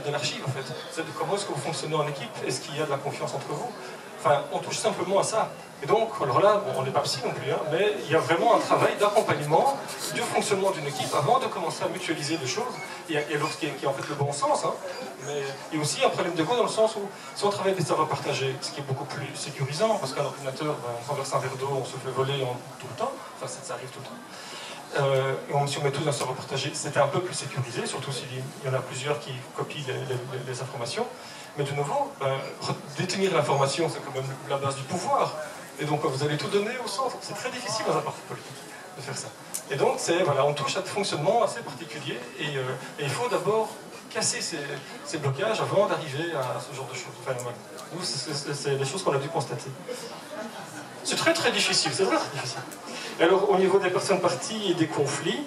de l'archive, en fait. C'est de comment est-ce que vous fonctionnez en équipe, est-ce qu'il y a de la confiance entre vous. Enfin, on touche simplement à ça. Et donc, alors là, bon, on n'est pas psy non plus, hein, mais il y a vraiment un travail d'accompagnement du fonctionnement d'une équipe avant de commencer à mutualiser des choses. Et l'autre qui est en fait le bon sens, hein, mais il y a aussi un problème d'égo dans le sens où si on travaille avec des savoirs partagés, ce qui est beaucoup plus sécurisant, parce qu'un ordinateur, on renverse un verre d'eau, on se fait voler tout le temps, enfin ça arrive tout le temps. Si on met tous un savoir partagé, c'était un peu plus sécurisé, surtout s'il y en a plusieurs qui copient les informations. Mais de nouveau, détenir l'information, c'est quand même la base du pouvoir. Et donc, vous allez tout donner au centre. C'est très difficile dans un parti politique de faire ça. Et donc, voilà, on touche à des fonctionnements assez particuliers. Et il faut d'abord casser ces blocages avant d'arriver à ce genre de choses. Enfin, voilà. Nous, c'est des choses qu'on a dû constater. C'est très très difficile, c'est très difficile. Et alors, au niveau des personnes parties et des conflits,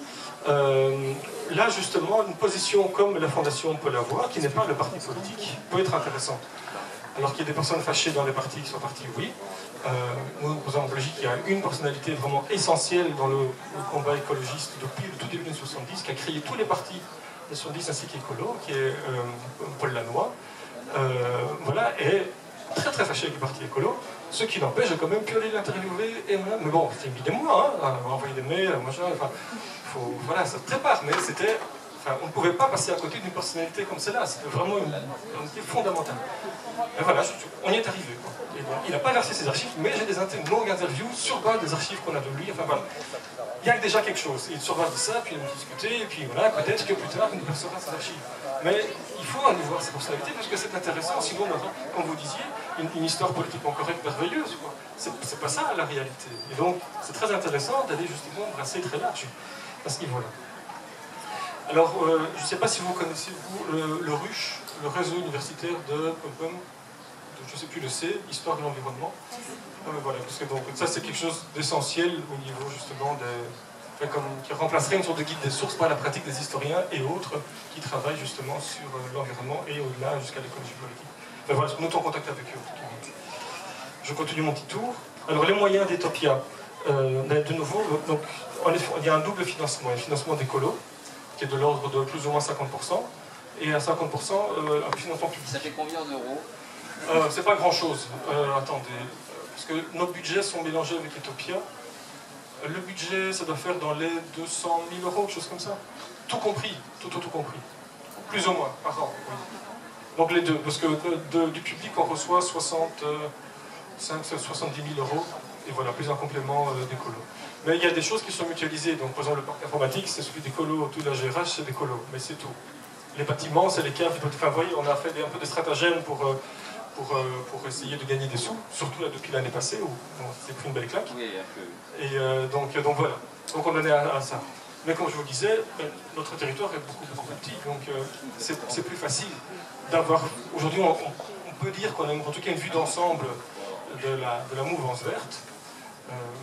là, justement, une position comme la Fondation peut l'avoir, qui n'est pas le parti politique, peut être intéressante. Alors qu'il y a des personnes fâchées dans les partis qui sont partis, oui. Nous, en Belgique, il y a une personnalité vraiment essentielle dans le combat écologiste depuis le tout début des années 70, qui a créé tous les partis des 70 ainsi qu'écolo, qui est Paul Lannoy. Voilà, et très très fâché avec le parti écolo, ce qui n'empêche quand même pu aller l'interviewer, et voilà. Mais bon, c'était des mois, hein, envoyer des mails, machin, enfin, voilà, ça se prépare, mais c'était... Enfin, on ne pouvait pas passer à côté d'une personnalité comme celle-là, c'était vraiment une personnalité fondamentale. Et voilà, on y est arrivé. Quoi. Et donc, il n'a pas versé ses archives, mais j'ai des longues interviews sur base des archives qu'on a de lui. Enfin voilà, il y a déjà quelque chose. Et sur base de ça, puis on a discuté, et puis voilà, peut-être que plus tard, il nous versera ses archives. Mais il faut aller voir ses personnalités parce que c'est intéressant, sinon on aura, comme vous disiez, une histoire politiquement correcte merveilleuse. C'est pas ça la réalité. Et donc, c'est très intéressant d'aller justement brasser très large à ce niveau-là. Alors, je ne sais pas si vous connaissez, vous, le RUCH, le réseau universitaire de je ne sais plus le C, Histoire de l'environnement. Voilà, parce que donc, ça c'est quelque chose d'essentiel au niveau justement qui remplacerait une sorte de guide des sources par la pratique des historiens et autres qui travaillent justement sur l'environnement et au-delà jusqu'à l'écologie politique. Enfin, voilà, nous sommes en contact avec eux. Je continue mon petit tour. Alors, les moyens d'Etopia. De nouveau, donc, il y a un double financement. Il y a un financement d'écolo, qui est de l'ordre de plus ou moins 50%, et à 50% un financement public. Ça fait combien en euros? C'est pas grand-chose. Attendez, parce que nos budgets sont mélangés avec Etopia. Le budget, ça doit faire dans les 200 000 euros, quelque chose comme ça. Tout compris, tout compris. Plus ou moins, par an. Oui. Donc les deux, parce que du public, on reçoit 70 000 euros, et voilà, plus un complément d'écolo. Mais il y a des choses qui sont mutualisées. Donc, par exemple, le parc informatique, c'est celui d'écolo, tout la GRH, c'est d'écolo, mais c'est tout. Les bâtiments, c'est les caves. Enfin, vous voyez, on a fait un peu de stratagèmes pour essayer de gagner des sous, surtout là, depuis l'année passée, où on s'est pris une belle claque. Oui, un peu. Et donc voilà. Donc, on en est à ça. Mais comme je vous disais, notre territoire est beaucoup plus petit, donc c'est plus facile d'avoir... Aujourd'hui, on peut dire qu'on a en tout cas une vue d'ensemble de la mouvance verte.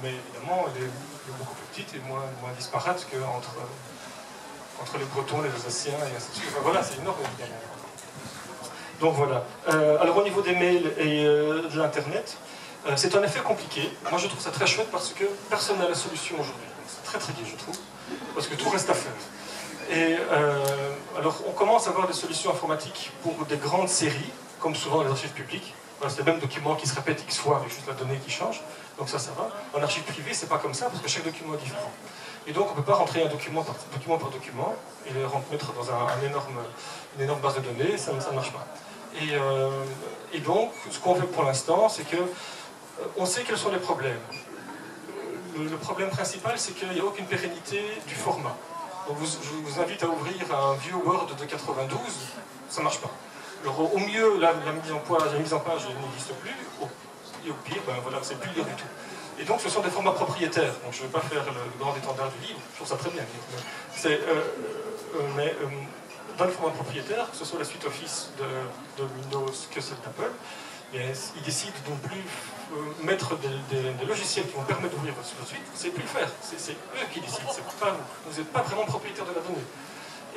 Mais évidemment, elle est beaucoup plus petite et moins disparate qu'entre les Bretons, les Alsaciens et ainsi de suite. Enfin, voilà, c'est énorme évidemment. Donc voilà. Alors au niveau des mails et de l'Internet, c'est en effet compliqué. Moi je trouve ça très chouette parce que personne n'a la solution aujourd'hui. C'est très très gai je trouve, parce que tout reste à faire. Et alors on commence à avoir des solutions informatiques pour des grandes séries, comme souvent les archives publiques. Voilà, c'est le même document qui se répète X fois avec juste la donnée qui change. Donc ça va. En archive privée, c'est pas comme ça parce que chaque document est différent. Et donc on ne peut pas rentrer un document par document et le mettre dans une énorme base de données, ça ne marche pas. Et donc, ce qu'on fait pour l'instant, c'est que on sait quels sont les problèmes. Le problème principal, c'est qu'il n'y a aucune pérennité du format. Donc je vous invite à ouvrir un vieux Word de 92, ça ne marche pas. Alors, au mieux, la mise en page n'existe plus, et au pire, ben, voilà, c'est plus lire du tout. Et donc ce sont des formats propriétaires, donc je ne vais pas faire le grand étendard du livre, je trouve ça très bien. Mais dans le format propriétaire, que ce soit la suite Office de Windows que celle d'Apple, ils décident de ne plus mettre des logiciels qui vont permettre d'ouvrir votre suite, c'est plus le faire, c'est eux qui décident, c'est pas vous. Vous n'êtes pas vraiment propriétaire de la donnée.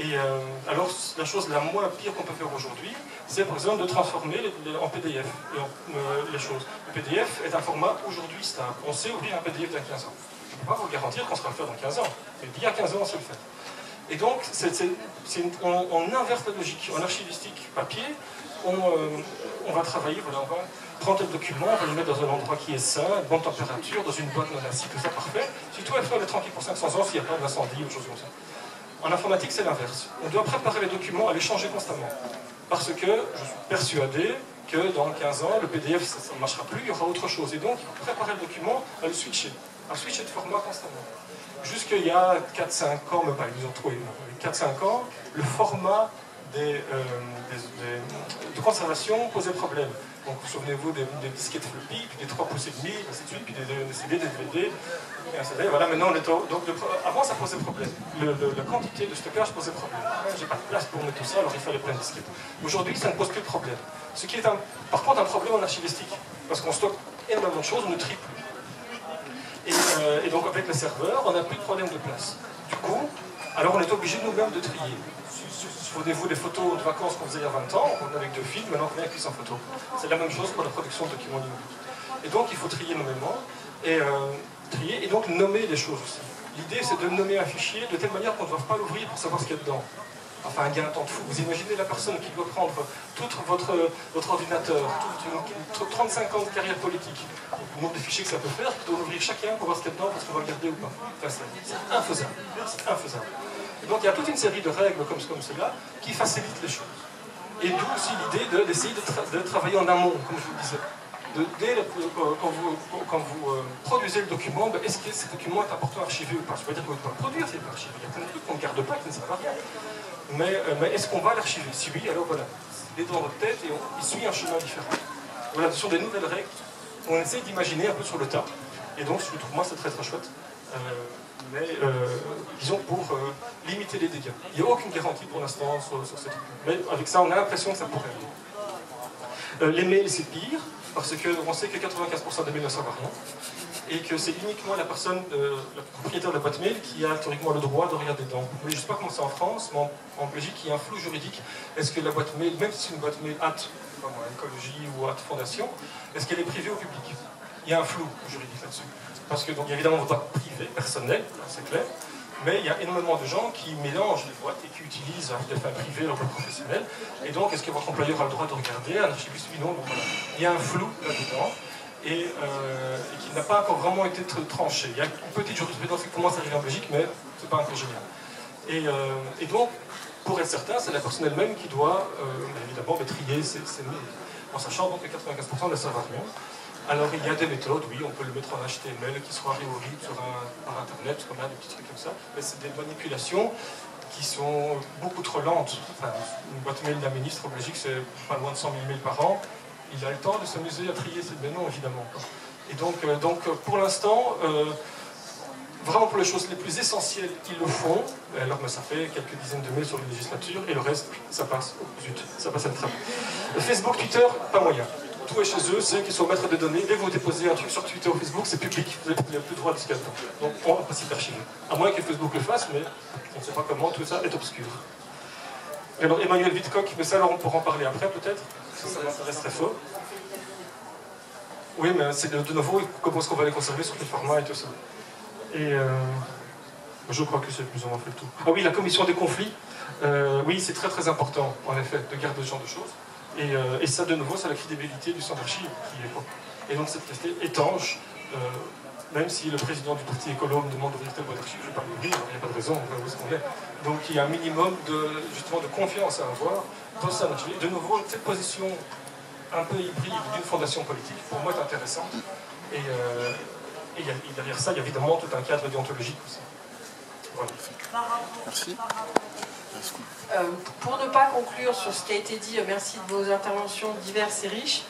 Et alors, la chose la moins pire qu'on peut faire aujourd'hui, c'est par exemple de transformer en PDF les choses. Le PDF est un format aujourd'hui stable. On sait ouvrir un PDF d'il y a 15 ans. Je ne peux pas vous garantir qu'on sera le faire dans 15 ans, mais d'il y a 15 ans, on sait le faire. Et donc, on inverse la logique. En archivistique papier, on va travailler, voilà, on va prendre le document, on va le mettre dans un endroit qui est sain, bonne température, dans une boîte non acide, tout ça parfait. Si tout est fait, on est tranquille pour 500 ans, s'il n'y a pas d'incendie ou autre chose comme ça. En informatique, c'est l'inverse. On doit préparer les documents à les changer constamment. Parce que je suis persuadé que dans 15 ans, le PDF, ça ne marchera plus, il y aura autre chose. Et donc, il faut préparer le document à le switcher de format constamment. Jusqu'il y a 4-5 ans, mais pas, ils ont trouvé, 4-5 ans, le format de conservation posait problème. Donc, souvenez-vous des disquettes floppy, puis des 3,5 pouces, ainsi de suite, puis des CD, des DVD, et ainsi de suite. Voilà, maintenant, avant, ça posait problème. La quantité de stockage posait problème. J'ai pas de place pour mettre tout ça, alors il fallait plein de disquettes. Aujourd'hui, ça ne pose plus de problème. Ce qui est par contre un problème en archivistique, parce qu'on stocke énormément de choses, on ne trie plus. Et donc, avec les serveurs, on n'a plus de problème de place. Du coup, alors on est obligé nous-mêmes de trier. Souvenez-vous des photos de vacances qu'on faisait il y a 20 ans, on avec 2 films, maintenant on vient avec 100 photos. C'est la même chose pour la production de documents numériques. Et donc il faut trier nommément, et donc nommer les choses aussi. L'idée c'est de nommer un fichier de telle manière qu'on ne doit pas l'ouvrir pour savoir ce qu'il y a dedans. enfin un gain de temps de fou. Vous imaginez la personne qui doit prendre tout votre ordinateur, 35 ans de carrière politique, le nombre de fichiers que ça peut faire, qui doit ouvrir chacun pour voir ce qu'il y a dedans, parce qu'on va le garder ou pas. Enfin, c'est infaisable. C'est infaisable. Et donc il y a toute une série de règles comme cela qui facilitent les choses. Et d'où aussi l'idée d'essayer de travailler en amont, comme je vous le disais. Quand vous produisez le document, ben, est-ce que ce document est important à archiver ou pas? Je ne veux pas dire qu'on ne peut pas le produire, c'est pas archivé. Il y a plein de trucs qu'on ne garde pas qui ne servent à rien. Mais est-ce qu'on va l'archiver? Si oui, alors voilà, il est dans votre tête et il suit un chemin différent. Voilà, ce sont des nouvelles règles. On essaie d'imaginer un peu sur le tas. Et donc, je trouve, moi, c'est très très chouette. Disons, pour limiter les dégâts. Il n'y a aucune garantie pour l'instant sur ces trucs. Mais avec ça, on a l'impression que ça pourrait aller. Les mails, c'est pire. Parce qu'on sait que 95% des mails ne servent à rien, et que c'est uniquement la personne, le propriétaire de la boîte mail, qui a théoriquement le droit de regarder dedans. Mais je ne sais pas comment c'est en France, mais en Belgique, il y a un flou juridique. Est-ce que la boîte mail, même si c'est une boîte mail écologie ou fondation, est-ce qu'elle est privée au public? Il y a un flou juridique là-dessus. Parce que, donc, il y a évidemment votre boîte privée, personnelle, c'est clair, mais il y a énormément de gens qui mélangent les boîtes et qui utilisent des fins privées leur boîte professionnelle. Et donc, est-ce que votre employeur a le droit de regarder? Un archiviste, oui, non. Donc, voilà. Il y a un flou là-dedans et qui n'a pas encore vraiment été tranché. Il y a une petite jurisprudence qui commence à arriver en Belgique, mais ce n'est pas encore génial. Et donc, pour être certain, c'est la personne elle-même qui doit évidemment trier ses mails, en sachant donc que 95% ne servent à rien. Alors il y a des méthodes, oui, on peut le mettre en HTML qui sera réouvrible par Internet, on a des petits trucs comme ça, mais c'est des manipulations qui sont beaucoup trop lentes. Enfin, une boîte mail d'un ministre en Belgique, c'est pas loin de 100 000 mails par an. Il a le temps de s'amuser à trier ces mails, non, évidemment. Et donc pour l'instant, vraiment pour les choses les plus essentielles, ils le font. Alors ça fait quelques dizaines de mails sur les législatures, et le reste, ça passe. Oh, zut, ça passe à très bien. Facebook, Twitter, pas moyen. Tout est chez eux, c'est qu'ils sont maîtres des données. Dès que vous déposez un truc sur Twitter ou Facebook, c'est public. Vous n'avez plus le droit de ce qu'il y a dedans. Donc on va pas s'y archiver. À moins que Facebook le fasse, mais on ne sait pas comment, tout ça est obscur. Et alors Emmanuel Wittkock, mais ça alors on pourra en parler après peut-être, ça m'intéresse très fort. Oui, mais c'est de nouveau, comment est-ce qu'on va les conserver sur les formats et tout ça. Et je crois que c'est plus ou moins fait le tout. Ah oui, la commission des conflits, oui, c'est très très important, en effet, de garder ce genre de choses. Et ça, de nouveau, c'est la crédibilité du centre d'archives qui est quoi. Et donc, c'est de rester étanche, même si le président du parti écolo me demande d'ouvrir telle boîte d'archives, je ne vais pas l'ouvrir, il n'y a pas de raison, on va où est-ce qu'on est. Donc, il y a un minimum justement de confiance à avoir dans le centre d'archives. De nouveau, cette position un peu hybride d'une fondation politique, pour moi, est intéressante. Et derrière ça, il y a évidemment tout un cadre déontologique aussi. Voilà. Merci. Pour ne pas conclure sur ce qui a été dit, merci de vos interventions diverses et riches.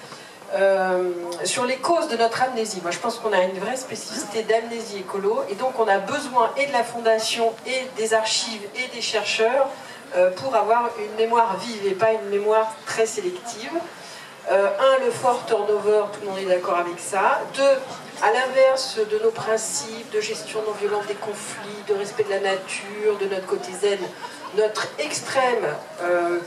Sur les causes de notre amnésie, moi je pense qu'on a une vraie spécificité d'amnésie écolo, et donc on a besoin et de la fondation et des archives et des chercheurs pour avoir une mémoire vive et pas une mémoire très sélective. Le fort turnover, tout le monde est d'accord avec ça. 2, à l'inverse de nos principes de gestion non violente des conflits, de respect de la nature, de notre côté zen, notre extrême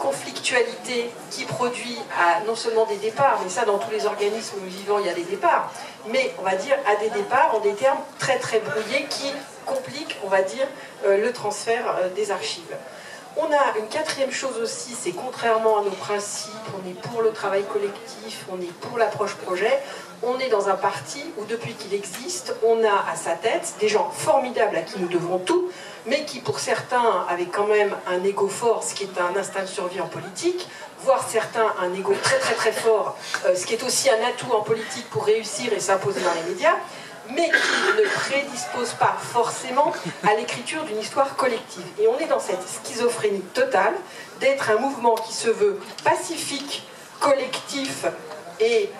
conflictualité qui produit non seulement des départs, mais ça dans tous les organismes vivants il y a des départs, mais on va dire à des départs en des termes très très brouillés qui compliquent, on va dire, le transfert des archives. On a une quatrième chose aussi, c'est contrairement à nos principes, on est pour le travail collectif, on est pour l'approche projet, on est dans un parti où depuis qu'il existe, on a à sa tête des gens formidables à qui nous devons tout, mais qui pour certains avaient quand même un ego fort, ce qui est un instinct de survie en politique, voire certains un ego très très très fort, ce qui est aussi un atout en politique pour réussir et s'imposer dans les médias, mais qui ne prédispose pas forcément à l'écriture d'une histoire collective. Et on est dans cette schizophrénie totale d'être un mouvement qui se veut pacifique, collectif et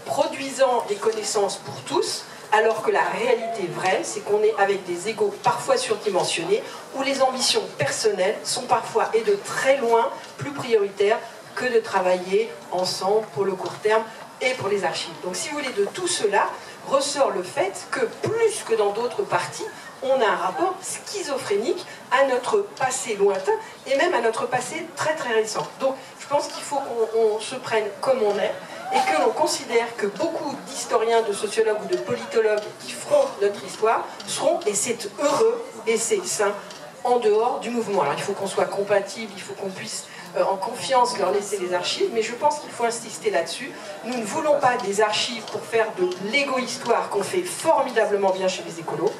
produisant des connaissances pour tous, alors que la réalité vraie, c'est qu'on est avec des égos parfois surdimensionnés, où les ambitions personnelles sont parfois et de très loin plus prioritaires que de travailler ensemble pour le court terme et pour les archives. Donc si vous voulez, de tout cela ressort le fait que plus que dans d'autres partis, on a un rapport schizophrénique à notre passé lointain et même à notre passé très très récent. Donc je pense qu'il faut qu'on se prenne comme on est et que l'on considère que beaucoup d'historiens, de sociologues ou de politologues qui feront notre histoire seront, et c'est heureux et c'est sain, en dehors du mouvement. Alors il faut qu'on soit compatible, il faut qu'on puisse en confiance leur laisser les archives, mais je pense qu'il faut insister là-dessus. Nous ne voulons pas des archives pour faire de l'égo-histoire qu'on fait formidablement bien chez les écolos.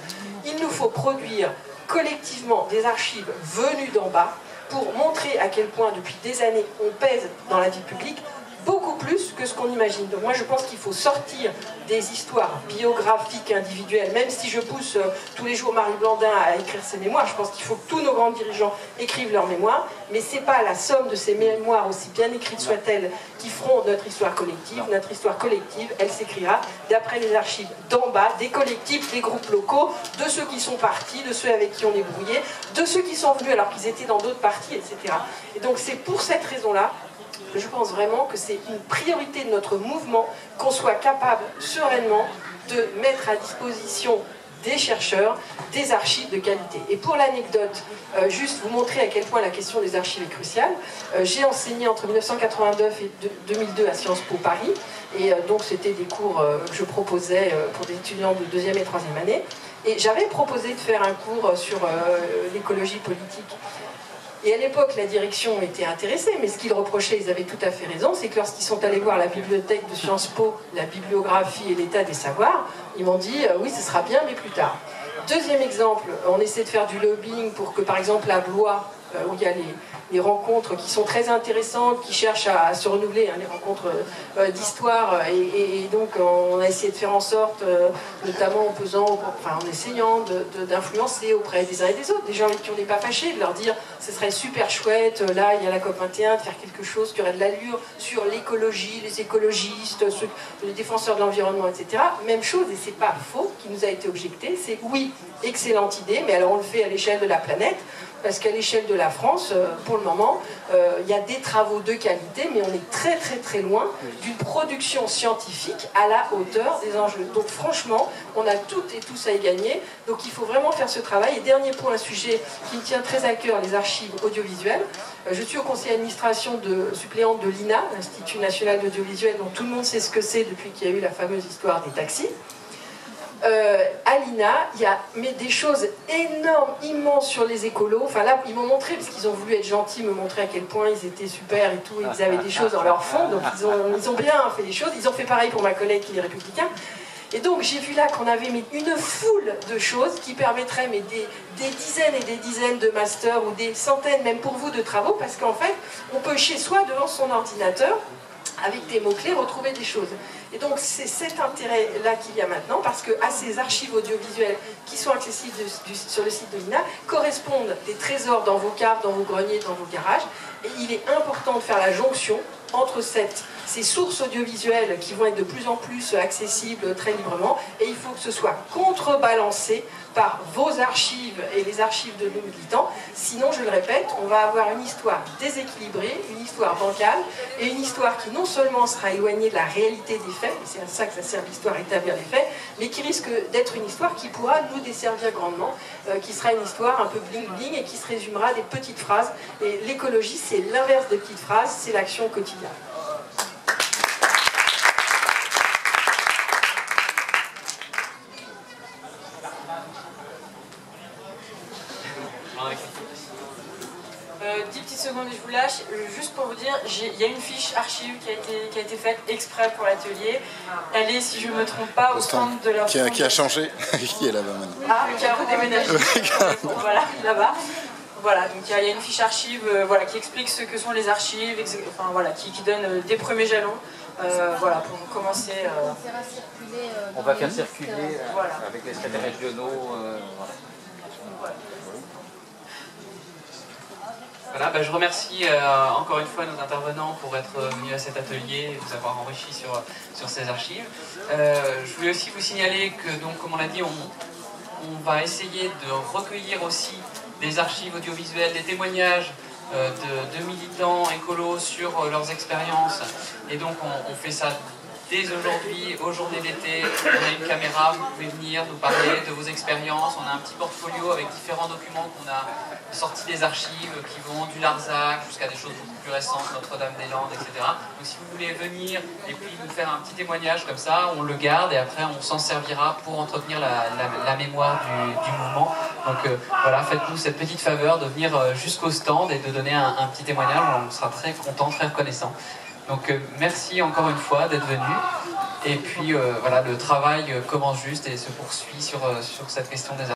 Il nous faut produire collectivement des archives venues d'en bas pour montrer à quel point depuis des années on pèse dans la vie publique beaucoup plus que ce qu'on imagine. Donc moi je pense qu'il faut sortir des histoires biographiques individuelles, même si je pousse tous les jours Marie Blandin à écrire ses mémoires, je pense qu'il faut que tous nos grands dirigeants écrivent leurs mémoires, mais c'est pas la somme de ces mémoires, aussi bien écrites soient-elles, qui feront notre histoire collective. Notre histoire collective, elle s'écrira d'après les archives d'en bas, des collectifs, des groupes locaux, de ceux qui sont partis, de ceux avec qui on est brouillé, de ceux qui sont venus alors qu'ils étaient dans d'autres partis, etc. Et donc c'est pour cette raison-là je pense vraiment que c'est une priorité de notre mouvement qu'on soit capable sereinement de mettre à disposition des chercheurs des archives de qualité. Et pour l'anecdote, juste vous montrer à quel point la question des archives est cruciale, j'ai enseigné entre 1989 et 2002 à Sciences Po Paris, et donc c'était des cours que je proposais pour des étudiants de 2e et 3e année, et j'avais proposé de faire un cours sur l'écologie politique. Et à l'époque, la direction était intéressée, mais ce qu'ils reprochaient, ils avaient tout à fait raison, c'est que lorsqu'ils sont allés voir la bibliothèque de Sciences Po, la bibliographie et l'état des savoirs, ils m'ont dit oui, ce sera bien, mais plus tard. Deuxième exemple, on essaie de faire du lobbying pour que, par exemple, à Blois, où il y a les rencontres qui sont très intéressantes, qui cherchent à se renouveler, hein, les rencontres d'histoire, et donc on a essayé de faire en sorte, notamment en essayant d'influencer auprès des uns et des autres, des gens avec qui on n'est pas fâché, de leur dire ce serait super chouette, là il y a la COP21, de faire quelque chose qui aurait de l'allure sur l'écologie, les écologistes, les défenseurs de l'environnement, etc. Même chose, et c'est pas faux, qui nous a été objecté, c'est oui, excellente idée, mais alors on le fait à l'échelle de la planète, parce qu'à l'échelle de la France, pour le moment, il y a des travaux de qualité, mais on est très très très loin d'une production scientifique à la hauteur des enjeux. Donc franchement, on a toutes et tous à y gagner, donc il faut vraiment faire ce travail. Et dernier point, un sujet qui me tient très à cœur, les archives audiovisuelles. Je suis au conseil d'administration suppléante de l'INA, l'Institut National d'Audiovisuel, dont tout le monde sait ce que c'est depuis qu'il y a eu la fameuse histoire des taxis. À l'INA, il y a des choses énormes, immenses sur les écolos. Enfin là, ils m'ont montré, parce qu'ils ont voulu être gentils, me montrer à quel point ils étaient super et tout, ils avaient des choses dans leur fond, donc ils ont bien fait les choses. Ils ont fait pareil pour ma collègue qui est républicain. Et donc j'ai vu là qu'on avait une foule de choses qui permettraient des dizaines et des dizaines de masters, ou des centaines même pour vous de travaux, parce qu'en fait, on peut chez soi, devant son ordinateur, avec des mots-clés, retrouver des choses. Et donc c'est cet intérêt-là qu'il y a maintenant, parce qu'à ces archives audiovisuelles qui sont accessibles sur le site de l'INA, correspondent des trésors dans vos caves, dans vos greniers, dans vos garages, et il est important de faire la jonction entre ces sources audiovisuelles qui vont être de plus en plus accessibles très librement, et il faut que ce soit contrebalancé par vos archives et les archives de nos militants. Sinon, je le répète, on va avoir une histoire déséquilibrée, une histoire bancale, et une histoire qui non seulement sera éloignée de la réalité des faits, et c'est à ça que ça sert l'histoire, établir les faits, mais qui risque d'être une histoire qui pourra nous desservir grandement, qui sera une histoire un peu bling-bling et qui se résumera à des petites phrases. Et l'écologie, c'est l'inverse des petites phrases, c'est l'action quotidienne. Dix petites secondes et je vous lâche. Juste pour vous dire, il y a une fiche archive qui a été faite exprès pour l'atelier. Elle est, si je ne me trompe pas, au stand de la... Qui a changé. Qui est là-bas maintenant. Ah, qui a redéménagé. Voilà, là-bas. Voilà, donc il y a une fiche archive voilà, qui explique ce que sont les archives, enfin, voilà, qui donne des premiers jalons. Voilà, pour commencer. On va faire circuler voilà. Avec les secrétaires régionaux. Voilà. Voilà, je remercie encore une fois nos intervenants pour être venus à cet atelier et vous avoir enrichi sur ces archives. Je voulais aussi vous signaler que, donc, comme on l'a dit, on va essayer de recueillir aussi des archives audiovisuelles, des témoignages de militants écolos sur leurs expériences. Et donc on fait ça dès aujourd'hui, aux journées d'été, on a une caméra, vous pouvez venir nous parler de vos expériences. On a un petit portfolio avec différents documents qu'on a sortis des archives qui vont du Larzac jusqu'à des choses beaucoup plus récentes, Notre-Dame-des-Landes, etc. Donc si vous voulez venir et puis nous faire un petit témoignage comme ça, on le garde et après on s'en servira pour entretenir la mémoire du mouvement. Donc voilà, faites-nous cette petite faveur de venir jusqu'au stand et de donner un petit témoignage. On sera très content, très reconnaissant. Donc merci encore une fois d'être venu. Et puis voilà, le travail commence juste et se poursuit sur cette question des